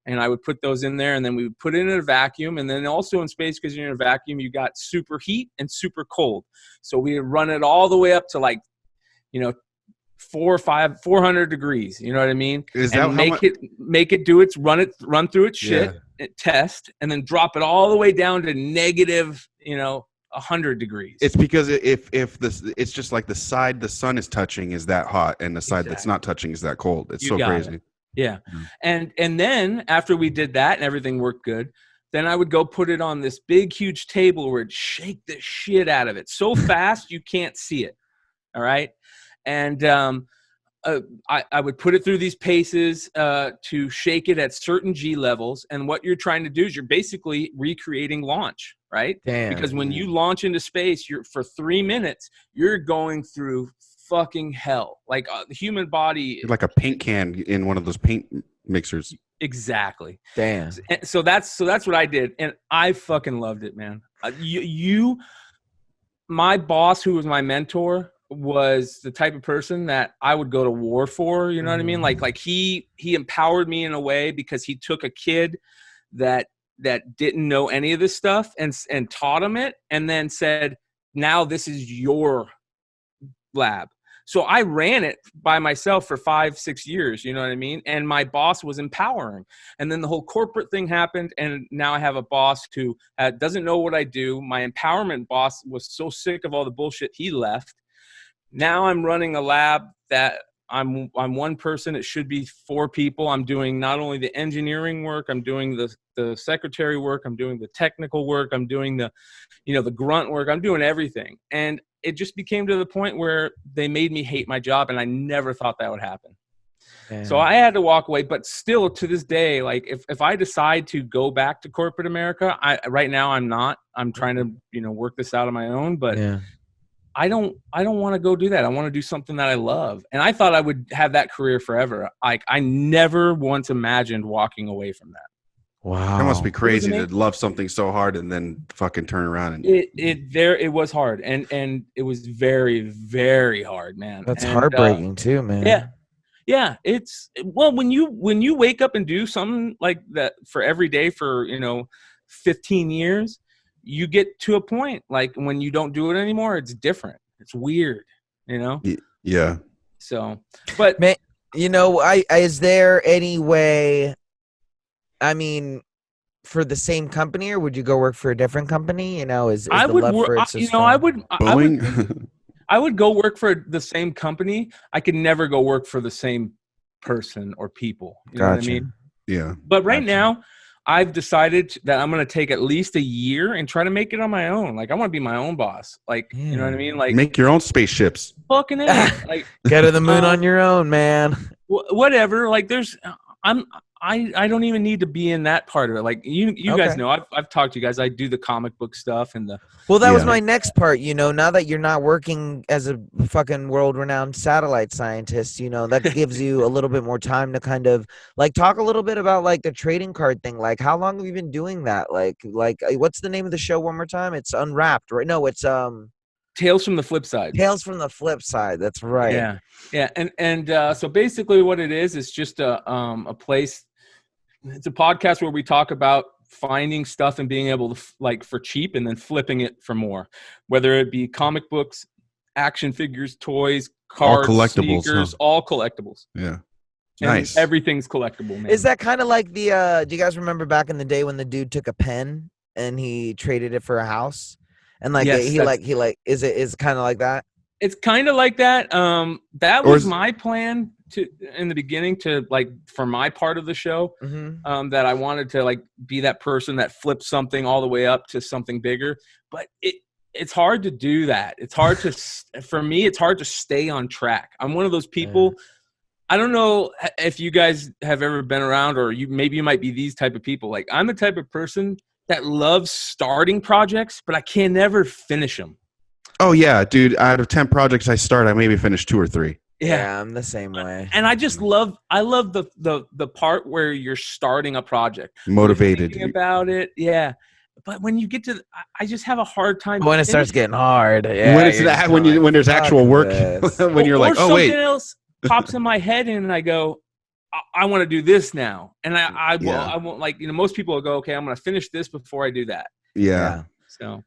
and I would put those in there, and then we would put it in a vacuum. And then also in space, because you're in a vacuum, you got super heat and super cold. So we would run it all the way up to 400 degrees. You know what I mean? Is that make it do its run through its shit, test, and then drop it all the way down to negative, 100 degrees. It's because it's just like the side the sun is touching is that hot, and the side that's not touching is that cold. It's so crazy. Yeah. And then after we did that and everything worked good, Then I would go put it on this big, huge table where it'd shake the shit out of it so fast you can't see it. All right. And I would put it through these paces to shake it at certain G levels. And what you're trying to do is you're basically recreating launch, right? Damn. Because when you launch into space, for 3 minutes, you're going through fucking hell. Like the human body. Like a paint can in one of those paint mixers. Exactly. Damn. So that's what I did. And I fucking loved it, man. My boss, who was my mentor, was the type of person that I would go to war for. You know what I mean? Like he empowered me in a way because he took a kid that didn't know any of this stuff and taught him it, and then said, now this is your lab. So I ran it by myself for 5-6 years, you know what I mean? And my boss was empowering. And then the whole corporate thing happened, and now I have a boss who doesn't know what I do. My empowerment boss was so sick of all the bullshit, he left. Now I'm running a lab that I'm one person. It should be 4 people. I'm doing not only the engineering work, I'm doing the secretary work, I'm doing the technical work, I'm doing the grunt work, I'm doing everything. And it just became to the point where they made me hate my job, and I never thought that would happen. Damn. So I had to walk away. But still, to this day, like if I decide to go back to corporate America, right now I'm not. I'm trying to work this out on my own. But yeah. I don't want to go do that. I want to do something that I love. And I thought I would have that career forever. Like I never once imagined walking away from that. Wow. That must be crazy to love something so hard and then fucking turn around and it was hard. And it was very, very hard, man. That's heartbreaking too, man. Yeah. Yeah. When you wake up and do something like that for every day for, 15 years, you get to a point like when you don't do it anymore, it's different. It's weird, Yeah. So, but man, is there any way, I mean, for the same company, or would you go work for a different company? I would go work for the same company. I could never go work for the same person or people. You know what I mean? Yeah. But right now, I've decided that I'm going to take at least a year and try to make it on my own. Like I want to be my own boss. Like, you know what I mean? Like make your own spaceships. Fucking A. Like get to the moon on your own, man. Whatever. Like I don't even need to be in that part of it. Like you guys know, I've talked to you guys. I do the comic book stuff and the. Well, that was my next part. Now that you're not working as a fucking world-renowned satellite scientist, that gives you a little bit more time to kind of like talk a little bit about like the trading card thing. Like, how long have you been doing that? Like, what's the name of the show one more time? It's Unwrapped, right? No, it's Tales from the Flip Side. Tales from the Flip Side. That's right. Yeah, yeah, and so basically, what it is just a place. It's a podcast where we talk about finding stuff and being able to like for cheap and then flipping it for more, whether it be comic books, action figures, toys, cards, all collectibles, sneakers, all collectibles. Yeah. And nice. Everything's collectible, man. Is that kind of like the do you guys remember back in the day when the dude took a pen and he traded it for a house? And like yes, is it kind of like that? It's kind of like that. That was my plan in the beginning to like for my part of the show, that I wanted to like be that person that flips something all the way up to something bigger. But it's hard to do that. It's hard to for me. It's hard to stay on track. I'm one of those people. Yeah. I don't know if you guys have ever been around, or maybe you might be these type of people. Like I'm the type of person that loves starting projects, but I can never finish them. Oh yeah, dude! Out of 10 projects I start, I maybe finish 2 or 3. Yeah, I'm the same way. And I just love the part where you're starting a project, motivated thinking about it. Yeah, but when you get to, I just have a hard time when it starts getting hard. Yeah, when there's actual work, when you're like, oh wait, something else pops in my head, and I go, I want to do this now, and I won't like most people will go, okay, I'm going to finish this before I do that. Yeah. So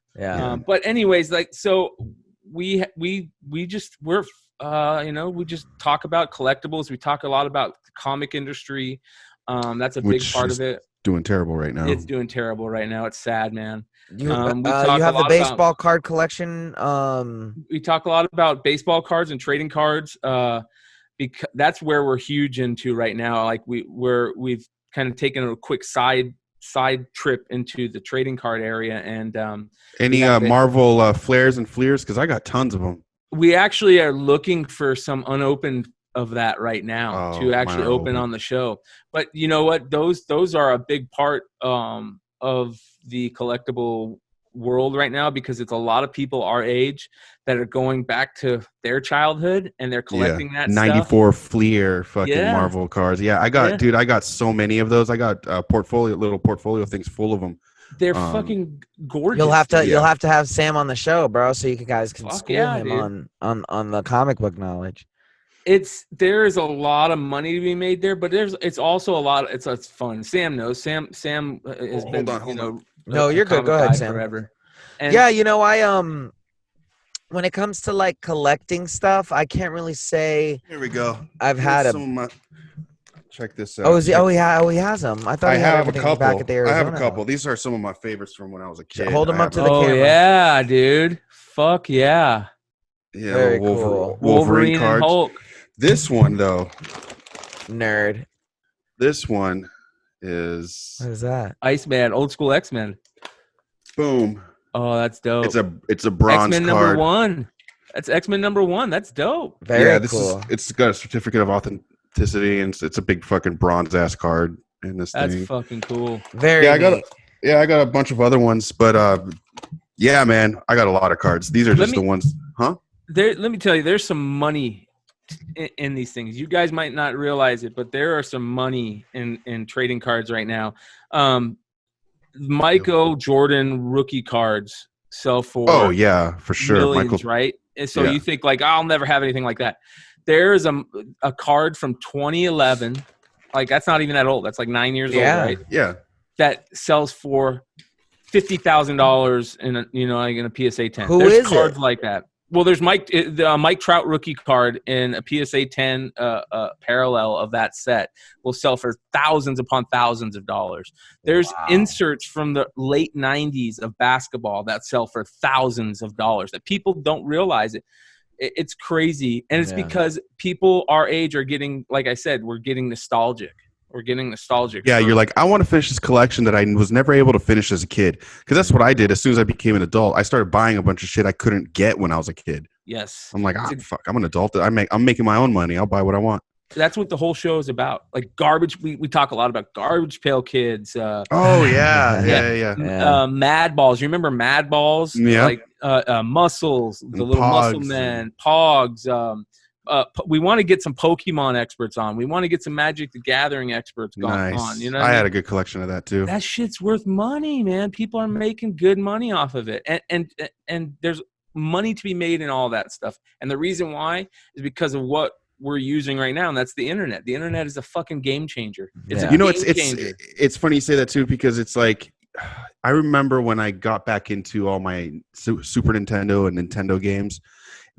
but anyways, like so we just talk about collectibles. We talk a lot about the comic industry. That's a big part of it. Doing terrible right now. It's doing terrible right now. It's sad, man. You have the baseball card collection. We talk a lot about baseball cards and trading cards. Because that's where we're huge into right now. Like we've kind of taken a quick side side trip into the trading card area. And Any Marvel flares and fleers? Because I got tons of them. we actually are looking for some unopened of that right now to actually open on the show. But you know what? Those are a big part of the collectible world right now, because it's a lot of people our age that are going back to their childhood and they're collecting that 94 stuff. Fleer fucking Marvel cards. Yeah, I got so many of those. I got little portfolio things full of them. They're fucking gorgeous. You'll have to have Sam on the show, bro, so you guys can school him dude. on the comic book knowledge. There is a lot of money to be made there, but it's also a lot. It's fun. Sam knows. Sam has been hold on. No, you're good. Go ahead, Sam. Forever. And yeah, I when it comes to like collecting stuff, I can't really say. Here we go. I've had check this out. He has them. I thought I he had have a everything couple. back at the Arizona I have a couple. house. These are some of my favorites from when I was a kid. Hold them up to the camera. Oh yeah, dude. Fuck yeah. Yeah, very cool. Wolverine cards. And Hulk. This one though, nerd. This one is What is that? Iceman, old school X-Men. Boom. Oh, that's dope. It's a bronze X-Men card. #1. That's X-Men #1. That's dope. Very cool. It's got a certificate of authenticity, and it's a big fucking bronze ass card in this thing. That's fucking cool. Very. I got a bunch of other ones, but yeah, man, I got a lot of cards. These are just the ones, huh? Let me tell you, there's some money in these things. You guys might not realize it, but there are some money in trading cards right now. Michael Jordan rookie cards sell for for sure, millions, right? And so you think like, I'll never have anything like that. There's a card from 2011, like that's not even that old. That's like 9 years old, right? Yeah. That sells for $50,000 in a PSA 10. Who There's is cards it? like that. Well, there's the Mike Trout rookie card in a PSA 10 parallel of that set will sell for thousands upon thousands of dollars. There's inserts from the late 90s of basketball that sell for thousands of dollars that people don't realize it. It's crazy. And it's because people our age are getting, like I said, we're getting nostalgic. Yeah, you're like, I want to finish this collection that I was never able to finish as a kid. Because that's what I did. As soon as I became an adult, I started buying a bunch of shit I couldn't get when I was a kid. Yes. I'm like, fuck, I'm an adult. I'm making my own money. I'll buy what I want. That's what the whole show is about. Like garbage. We talk a lot about Garbage Pail Kids. Yeah. Mad Balls. You remember Mad Balls? Yeah. Like Muscles, the little Pogs. Muscle Men, Pogs. We want to get some Pokemon experts on. We want to get some Magic the Gathering experts on. You know, I had a good collection of that too. That shit's worth money, man. People are making good money off of it, and there's money to be made in all that stuff. And the reason why is because of what we're using right now, and that's the internet. The internet is a fucking game changer. It's funny you say that too, because it's like, I remember when I got back into all my Super Nintendo and Nintendo games,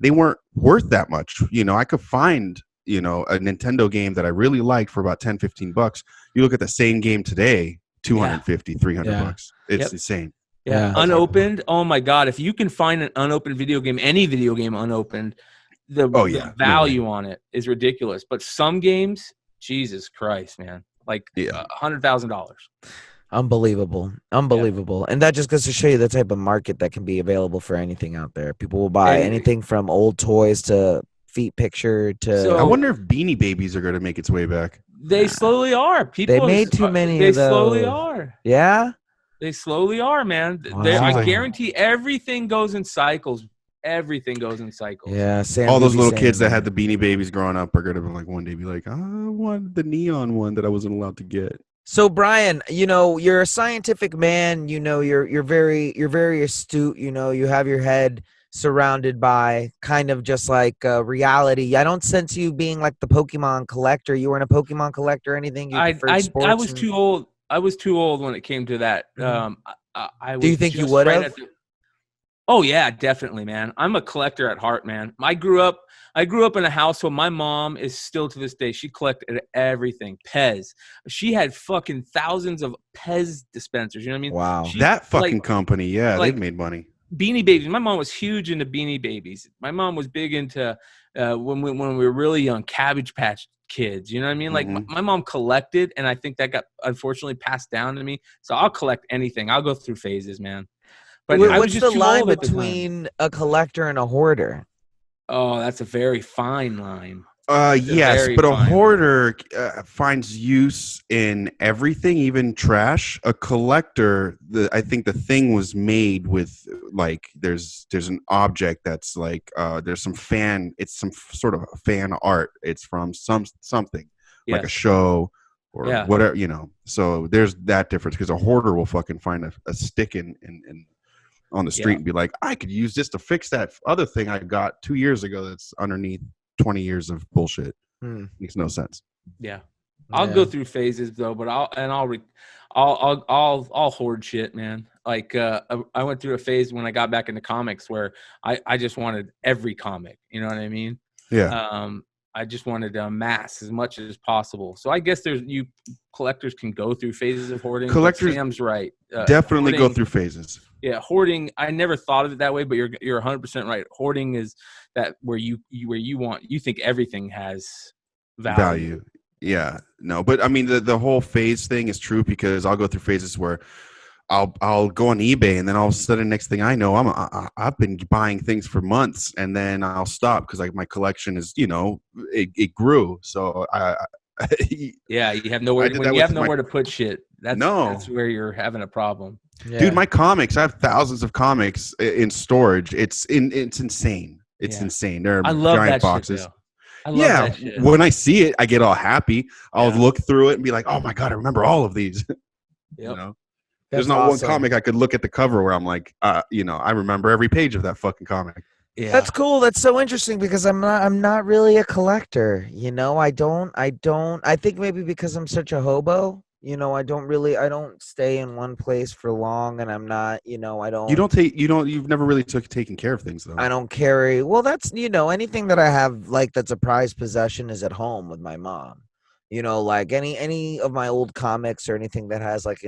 they weren't worth that much. I could find, a Nintendo game that I really liked for about $10-15. You look at the same game today, $250-300. It's insane. Yeah. Unopened. Oh my God. If you can find an unopened video game, any video game unopened, the value on it is ridiculous. But some games, Jesus Christ, man, like $100,000. Unbelievable. And that just goes to show you the type of market that can be available for anything out there. People will buy anything from old toys to feet picture to. So, I wonder if Beanie Babies are going to make its way back. They slowly are. They made too many of those. They slowly are. Yeah? They slowly are, man. Wow. I guarantee everything goes in cycles. Everything goes in cycles. Yeah, Sam, all those little kids that had the Beanie Babies growing up are going to like one day be like, I want the neon one that I wasn't allowed to get. So Bryan, you're a scientific man. You're very astute. You have your head surrounded by kind of just like reality. I don't sense you being like the Pokemon collector. You weren't a Pokemon collector or anything. I was too old. I was too old when it came to that. Do you think you would have? Oh yeah, definitely, man. I'm a collector at heart, man. I grew up in a household. My mom is still to this day. She collected everything. Pez. She had fucking thousands of Pez dispensers. You know what I mean? Wow. That fucking company. Yeah, they've made money. Beanie Babies. My mom was huge into Beanie Babies. My mom was big into when we were really young, Cabbage Patch Kids. You know what I mean? Like Mhm. my mom collected, and I think that got unfortunately passed down to me. So I'll collect anything. I'll go through phases, man. But I was What's just the too line old at the time. between a collector and a hoarder? Oh, that's a very fine line. Yes, very but a fine line. hoarder finds use in everything, even trash. A collector, I think the thing was made with like there's an object that's like there's some it's some sort of fan art. It's from something like a Yes. show or Yeah. whatever, you know. So there's that difference because a hoarder will fucking find a stick in on the street Yeah. and be like, I could use this to fix that other thing I got 2 years ago that's underneath 20 years of bullshit. Makes no sense. Yeah. I'll go through phases though, but I'll hoard shit, man. Like I went through a phase when I got back into comics where I just wanted every comic, you know what I mean? Yeah. I just wanted to amass as much as possible. So I guess collectors can go through phases of hoarding. Collectors Sam's right. definitely go Hoarding, through phases. Yeah, hoarding. I never thought of it that way, but you're 100% right. Hoarding is that where you think everything has value. Yeah. No, but I mean the whole phase thing is true because I'll go through phases where I'll go on eBay and then all of a sudden next thing I know I've been buying things for months and then I'll stop because like my collection is it grew so Yeah, you have nowhere when you have nowhere to put shit. That's where you're having a problem. Yeah. Dude, my comics, I have thousands of comics in storage. It's insane. It's insane. They're I love giant that boxes. Shit, I love that shit. When I see it, I get all happy. I'll look through it and be like, "Oh my god, I remember all of these." Yep. There's not one comic I could look at the cover where I'm like, I remember every page of that fucking comic. Yeah. That's cool. That's so interesting because I'm not really a collector. I think maybe because I'm such a hobo. I don't stay in one place for long, and I'm not. You've never really taken care of things though. I don't carry. Well, that's anything that I have like that's a prized possession is at home with my mom. Like any of my old comics or anything that has like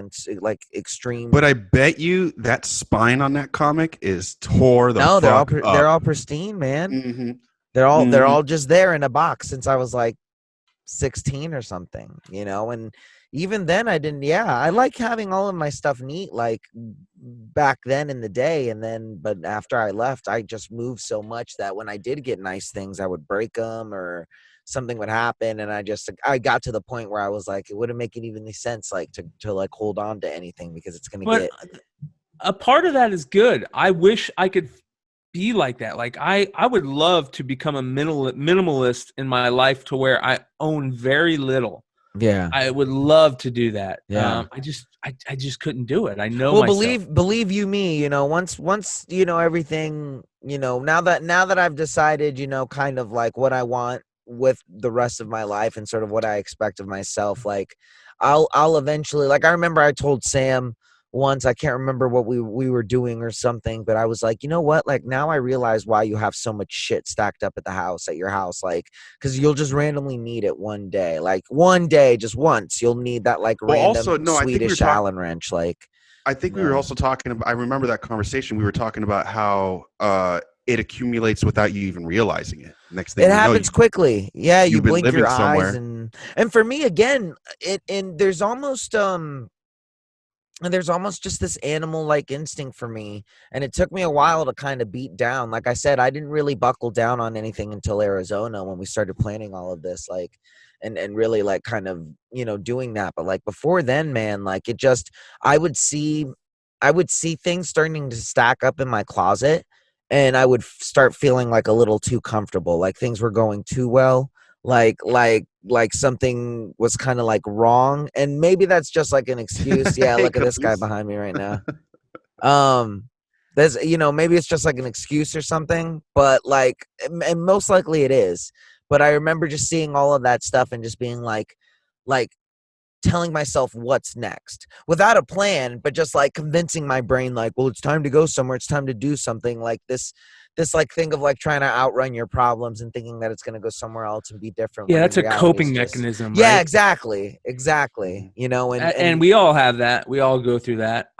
extreme. But I bet you that spine on that comic is tore the fuck up. They're all pristine, man. Mm-hmm. They're all just there in a box since I was like 16 or something, and even then I didn't. Yeah, I like having all of my stuff neat like back then in the day, but after I left, I just moved so much that when I did get nice things, I would break them or something would happen, and I got to the point where I was like, it wouldn't make any sense like to like hold on to anything because it's gonna get. A part of that is good. I wish I could be like that. Like I would love to become a minimalist in my life to where I own very little. Yeah, I would love to do that. Yeah, I just couldn't do it. I know. Well, myself. believe you me. Once everything. Now that I've decided, kind of like what I want with the rest of my life and sort of what I expect of myself. Like, I'll eventually. Like, I remember I told Sam once, I can't remember what we were doing or something, but I was like, you know what? Like, now I realize why you have so much shit stacked up at your house. Like, because you'll just randomly need it one day. Like, one day, just once, you'll need that like random Swedish Allen wrench. Like, I think we were also talking about. I remember that conversation. We were talking about how it accumulates without you even realizing it. Next thing it happens quickly. Yeah, you blink your eyes, and for me again, there's almost just this animal like instinct for me, and it took me a while to kind of beat down. Like I said, I didn't really buckle down on anything until Arizona when we started planning all of this, like, and really like kind of doing that. But like before then, man, like it just I would see things starting to stack up in my closet, and I would start feeling like a little too comfortable, like things were going too well. Like something was kind of like wrong, and maybe that's just like an excuse. Yeah, look at this guy behind me right now. There's maybe it's just like an excuse or something, but like, and most likely it is. But I remember just seeing all of that stuff and just being like telling myself what's next without a plan, but just like convincing my brain like, well, it's time to go somewhere, it's time to do something. Like this like thing of like trying to outrun your problems and thinking that it's going to go somewhere else and be different. Yeah, that's a coping mechanism. Yeah, right? exactly. And we all have that. We all go through that.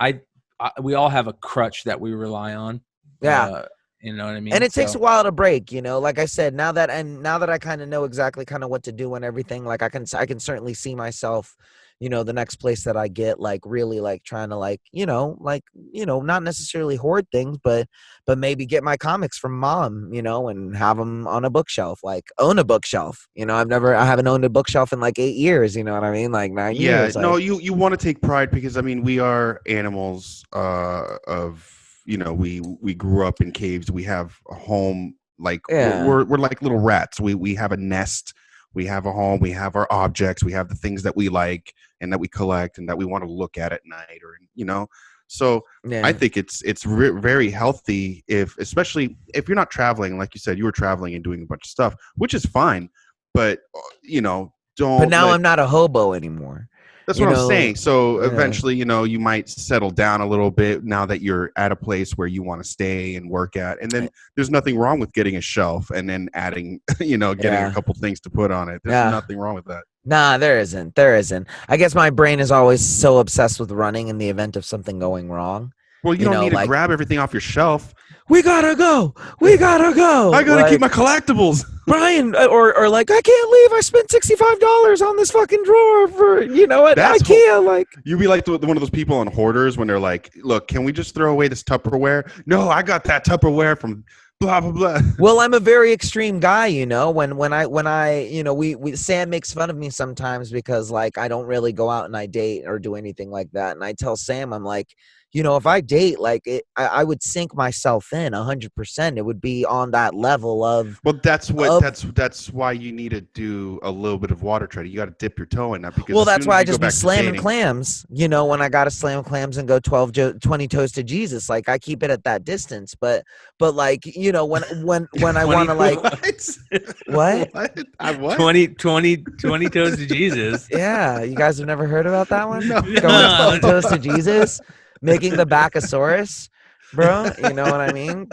We all have a crutch that we rely on. Yeah. You know what I mean? And it takes So- a while to break, you know, like I said, now that I kind of know exactly kind of what to do and everything, like I can certainly see myself, you know, the next place that I get, like really like trying to like, not necessarily hoard things, but maybe get my comics from mom, you know, and have them on a bookshelf, like own a bookshelf. You know, I haven't owned a bookshelf in like 8 years, you know what I mean? Like 9 Yeah, years. no, Like, you want to take pride because I mean we are animals of we grew up in caves. We have a home, like Yeah. we're like little rats. We have a nest, we have a home, we have our objects, we have the things that we like and that we collect and that we want to look at night, or so yeah. I think it's very healthy, especially if you're not traveling. Like you said, you were traveling and doing a bunch of stuff, which is fine, but don't But now let I'm not a hobo anymore. That's You what I'm know, saying. So yeah. eventually, you might settle down a little bit now that you're at a place where you want to stay and work at. And then there's nothing wrong with getting a shelf and then adding, getting a couple things to put on it. There's nothing wrong with that. Nah, there isn't. I guess my brain is always so obsessed with running in the event of something going wrong. Well, you don't need to grab everything off your shelf. We gotta go. I gotta keep my collectibles. Brian, or like, I can't leave. I spent $65 on this fucking drawer for, you know what? I can't, like. You'd be like one of those people on Hoarders when they're like, look, can we just throw away this Tupperware? No, I got that Tupperware from blah, blah, blah. Well, I'm a very extreme guy, you know, when I Sam makes fun of me sometimes because like, I don't really go out and I date or do anything like that. And I tell Sam, I'm like, if I date, like I would sink myself in 100%. It would be on that level of. Well, that's why you need to do a little bit of water trading. You got to dip your toe in that because. Well, that's why I just be slamming clams. You know, when I got to slam clams and go 20 toes to Jesus, like I keep it at that distance. But like, when I want to like what? 20 toes to Jesus. Yeah, you guys have never heard about that one? No. Going 20 toes to Jesus. Making the Bacchosaurus, bro. You know what I mean?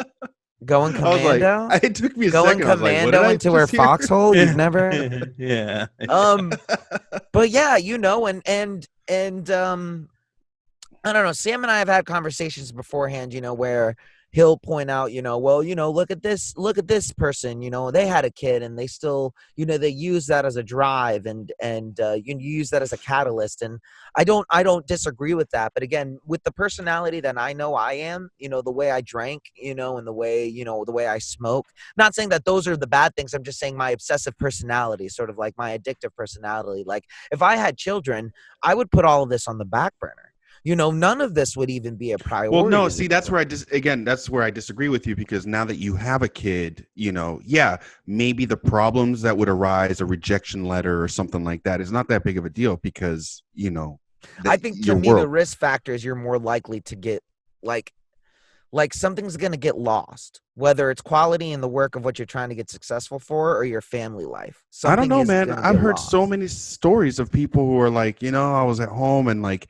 Going commando. Like, it took me a going second. Commando into her foxhole. You've never. Yeah. But yeah, and I don't know. Sam and I have had conversations beforehand. Where he'll point out, look at this person, they had a kid and they still, they use that as a drive and you use that as a catalyst. And I don't disagree with that. But again, with the personality that I know I am, the way I drank, and the way I smoke, not saying that those are the bad things. I'm just saying my obsessive personality, sort of like my addictive personality. Like if I had children, I would put all of this on the back burner. None of this would even be a priority. Well, no, see, that's where I disagree with you because now that you have a kid, maybe the problems that would arise, a rejection letter or something like that is not that big of a deal because, I think to me, the risk factor is you're more likely to get like something's going to get lost, whether it's quality in the work of what you're trying to get successful for or your family life. I don't know, man. I've heard so many stories of people who are like, I was at home and like,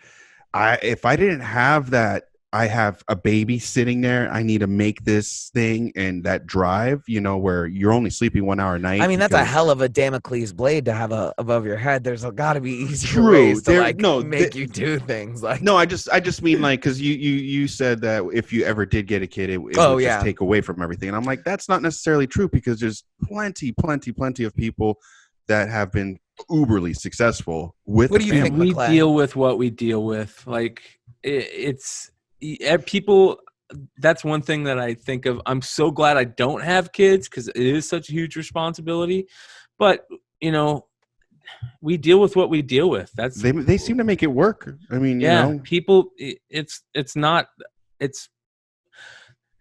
if I didn't have that, I have a baby sitting there. I need to make this thing and that drive, where you're only sleeping 1 hour a night. I mean, that's a hell of a Damocles blade to have above your head. There's got to be easier ways to make you do things. Like no, I just mean like because you said that if you ever did get a kid, it would just take away from everything, and I'm like that's not necessarily true because there's plenty of people that have been uberly successful with. What do you think, we McClay? deal with what we deal with? Like it's people. That's one thing that I think of. I'm so glad I don't have kids because it is such a huge responsibility. But we deal with what we deal with. That's they seem to make it work. I mean, people. It's not. It's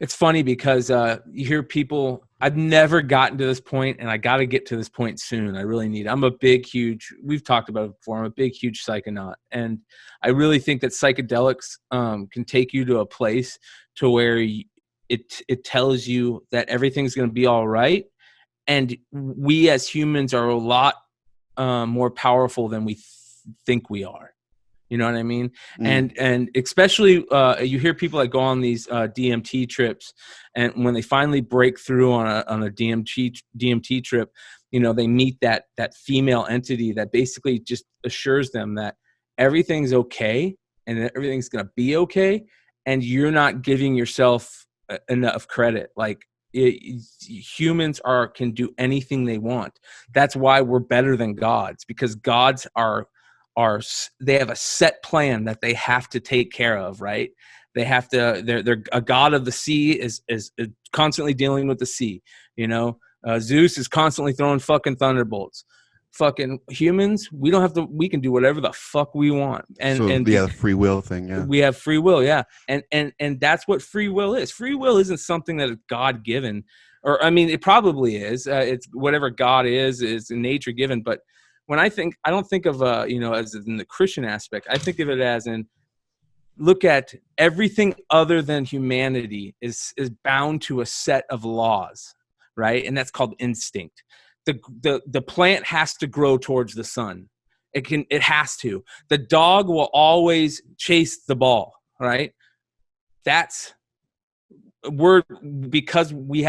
funny because you hear people. I've never gotten to this point, and I got to get to this point soon. I really need. I'm a big, huge. We've talked about it before. I'm a big, huge psychonaut, and I really think that psychedelics can take you to a place to where it tells you that everything's going to be all right, and we as humans are a lot more powerful than we think we are. You know what I mean? And especially you hear people that go on these DMT trips, and when they finally break through on a DMT trip, they meet that female entity that basically just assures them that everything's okay and that everything's going to be okay, and you're not giving yourself enough credit. Like humans can do anything they want. That's why we're better than gods, because gods they have a set plan that they have to take care of, right? They have to. They're a god of the sea is constantly dealing with the sea. Zeus is constantly throwing fucking thunderbolts. Fucking humans, we don't have to. We can do whatever the fuck we want. The free will thing. Yeah, we have free will. Yeah, and that's what free will is. Free will isn't something that is God given, or I mean, it probably is. It's whatever God is nature given. But when I don't think of as in the Christian aspect. I think of it as in, look at everything other than humanity is bound to a set of laws, right? And that's called instinct. The plant has to grow towards the sun. It has to. The dog will always chase the ball, right? Because we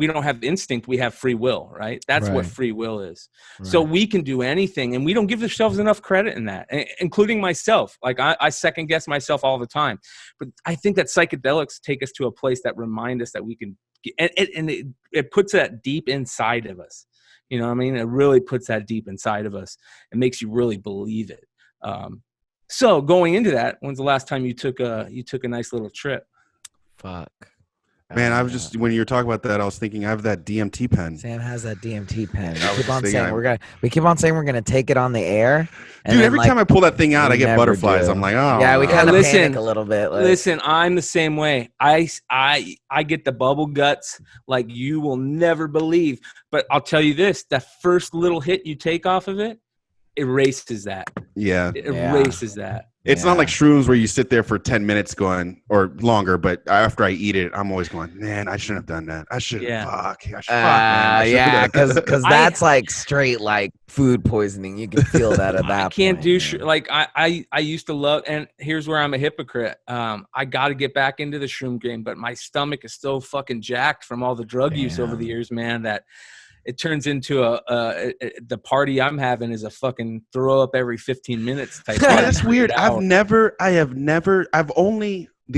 don't have instinct, we have free will, right? That's what free will is. Right. So we can do anything, and we don't give ourselves enough credit in that, including myself. Like I second guess myself all the time, but I think that psychedelics take us to a place that remind us that we can, and it puts that deep inside of us. You know what I mean? It really puts that deep inside of us. It makes you really believe it. So going into that, when's the last time you took a nice little trip? Fuck. Man, I was just, when you were talking about that, I was thinking I have that DMT pen. Sam has that DMT pen. We keep on saying we're gonna take it on the air. Dude, every time I pull that thing out, I get butterflies. I'm like, oh. Yeah, we kind of panic a little bit. Listen, I'm the same way. I get the bubble guts like you will never believe. But I'll tell you this: that first little hit you take off of it erases that. Yeah, it erases that. It's not like shrooms where you sit there for 10 minutes going, or longer, but after I eat it, I'm always going, man, I shouldn't have done that. I should fuck. Yeah, because that's like straight like food poisoning. You can feel that at that I can't point, do like I used to love, and here's where I'm a hypocrite. I got to get back into the shroom game, but my stomach is so fucking jacked from all the drug use over the years, man, that it turns into the party I'm having is a fucking throw up every 15 minutes type. That's weird. The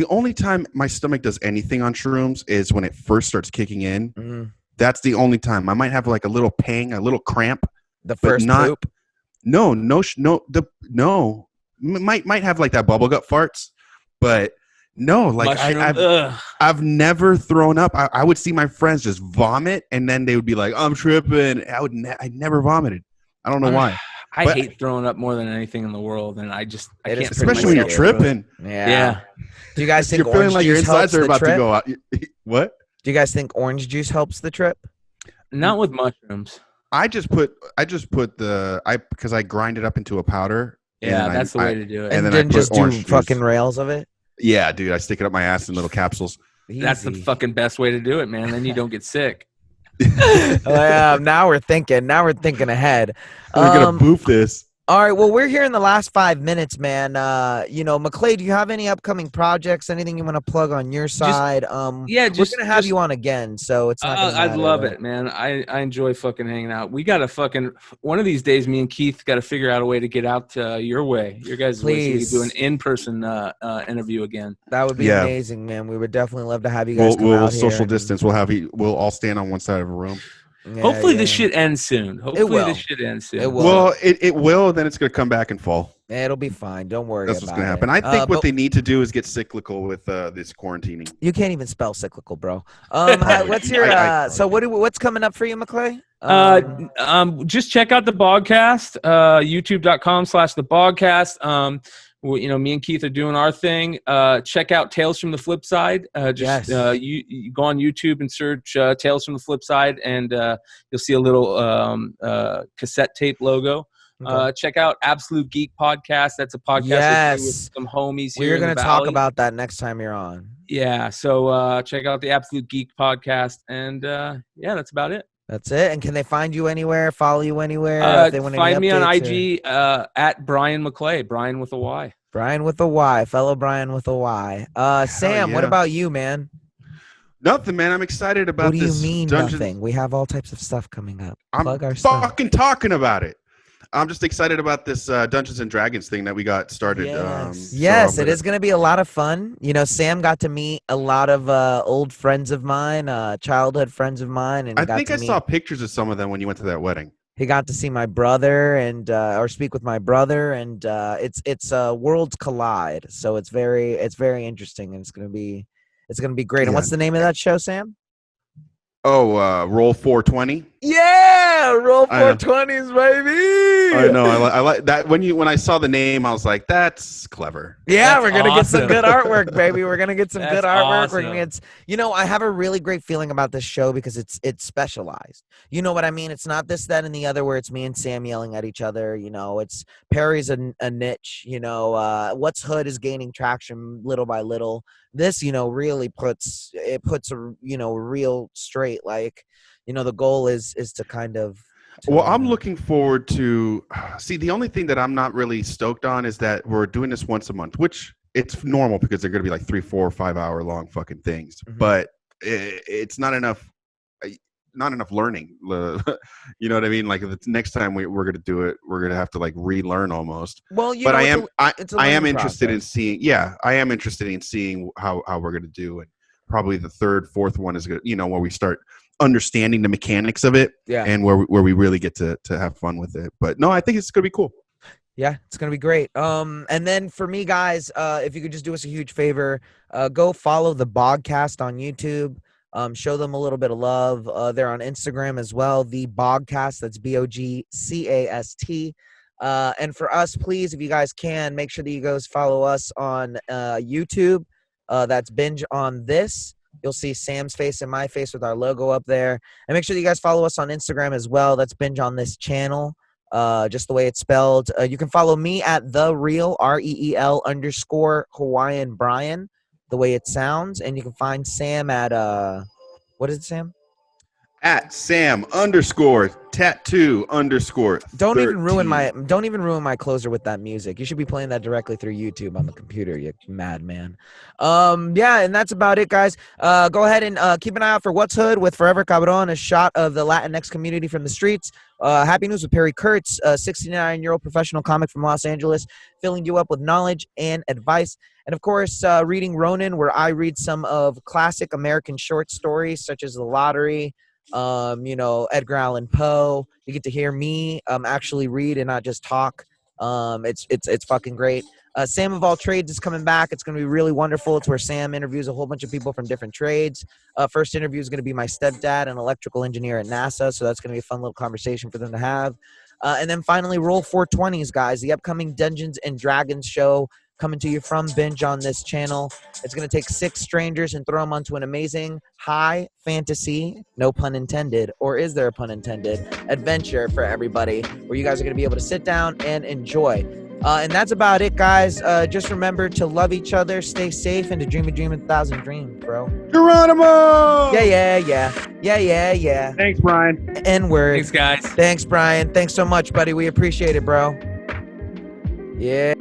only time my stomach does anything on shrooms is when it first starts kicking in. Mm. That's the only time. I might have like a little pang, a little cramp. The first poop? No. Might have like that bubble gut farts, but no, like I've never thrown up. I would see my friends just vomit, and then they would be like, "I'm tripping." I never vomited. I don't know why. I hate throwing up more than anything in the world, and I can't. Especially when you're tripping. Yeah. Do you guys think you're feeling like your insides are about to go out? What? Do you guys think orange juice helps the trip? Not with mushrooms. Because I grind it up into a powder. Yeah, that's the way to do it. And then just do fucking rails of it. Yeah, dude, I stick it up my ass in little capsules. Easy. That's the fucking best way to do it, man. Then you don't get sick. Now we're thinking ahead. We're gonna boof this. All right, well, we're here in the last 5 minutes, man. McClay, do you have any upcoming projects? Anything you want to plug on your side? We're gonna have you on again, so it's not. I'd love it, man. I enjoy fucking hanging out. We got to one of these days. Me and Keith got to figure out a way to get out your way, your guys' way, so we can do an in-person interview again. That would be amazing, man. We would definitely love to have you guys. We'll social distance. We'll all stand on one side of a room. Yeah, hopefully this shit ends soon. This shit ends soon. It will. Well, it will. Then it's going to come back and fall. It'll be fine. Don't worry. That's what's going to happen. I think what they need to do is get cyclical with this quarantining. You can't even spell cyclical, bro. What's your what's coming up for you, McClay? Just check out the podcast. YouTube.com/thebodcast. Me and Keith are doing our thing. Check out Tales from the Flip Side. You go on YouTube and search Tales from the Flip Side, and you'll see a little cassette tape logo. Okay. Check out Absolute Geek Podcast. That's a podcast with some homies here. We're going to talk about that next time you're on. Yeah, so check out the Absolute Geek Podcast, and that's about it. That's it. And can they find you anywhere? Follow you anywhere? If they want find me on IG at Bryan McClay. Bryan with a Y. Bryan with a Y. Fellow Bryan with a Y. Sam, what about you, man? Nothing, man. I'm excited about this. What do you mean nothing? We have all types of stuff coming up. Plug our stuff. Fucking talking about it. I'm just excited about this Dungeons and Dragons thing that we got started. Yes, it is going to be a lot of fun. You know, Sam got to meet a lot of old friends of mine, childhood friends of mine, and I think I saw pictures of some of them when you went to that wedding. He got to see my brother and or speak with my brother, and it's worlds collide. So it's very interesting, and it's gonna be great. Yeah. And what's the name of that show, Sam? Oh, Roll 420. Yeah, roll 420s, baby. I know. I like that. When I saw the name, I was like, "That's clever." Yeah, That's we're gonna get some awesome. good artwork, baby. We're gonna get some That's good artwork. awesome. We're gonna get, you know, I have a really great feeling about this show because it's specialized. You know what I mean? It's not this, that, and the other where it's me and Sam yelling at each other. You know, it's Perry's a niche. You know, What's Hood is gaining traction little by little. This, you know, really puts a real straight. Like, you know, the goal is to kind of. Well, I'm looking forward to see. The only thing that I'm not really stoked on is that we're doing this once a month, which it's normal because they're going to be like 3, 4, 5 hour long fucking things. Mhm. But it's not enough. Not enough learning. You know what I mean? Like the next time we're going to do it, we're going to have to like relearn almost. Well, you But know, I am interested in seeing. Yeah, I am interested in seeing how we're going to do it. Probably the third, fourth one is good. You know, where we start understanding the mechanics of it, and where we really get to have fun with it. But no, I think it's going to be cool. Yeah, it's gonna be great. And then for me, guys, if you could just do us a huge favor, go follow the Bogcast on YouTube. Show them a little bit of love. They're on Instagram as well. The Bogcast, that's BOGCAST. And for us, please, if you guys can, make sure that you guys follow us on YouTube. That's Binge on This. You'll see Sam's face and my face with our logo up there. And make sure that you guys follow us on Instagram as well. That's Binge on This channel. Just the way it's spelled. You can follow me at the real REEL_ Hawaiian Bryan, the way it sounds, and you can find Sam at what is it, Sam? At Sam_tattoo_. Don't even ruin my closer with that music. You should be playing that directly through YouTube on the computer, you madman. Yeah, and that's about it, guys. Go ahead and keep an eye out for What's Hood with Forever Cabron, a shot of the Latinx community from the streets. Happy News with Perry Kurtz, a 69-year-old professional comic from Los Angeles, filling you up with knowledge and advice. And of course, Reading Ronin, where I read some of classic American short stories such as The Lottery, you know, Edgar Allan Poe. You get to hear me actually read and not just talk. It's fucking great. Sam of All Trades is coming back. It's going to be really wonderful. It's where Sam interviews a whole bunch of people from different trades. First interview is going to be my stepdad, an electrical engineer at NASA, so that's going to be a fun little conversation for them to have. And then finally, Roll 420s, guys, the upcoming Dungeons and Dragons show coming to you from Binge on this channel. It's going to take 6 strangers and throw them onto an amazing high fantasy, no pun intended, or is there a pun intended, adventure for everybody, where you guys are going to be able to sit down and enjoy. And that's about it, guys. Just remember to love each other, stay safe, and to dream a dream 1,000 dreams, bro. Geronimo! Yeah. Thanks, Brian. N-word. Thanks, guys. Thanks, Brian. Thanks so much, buddy. We appreciate it, bro. Yeah.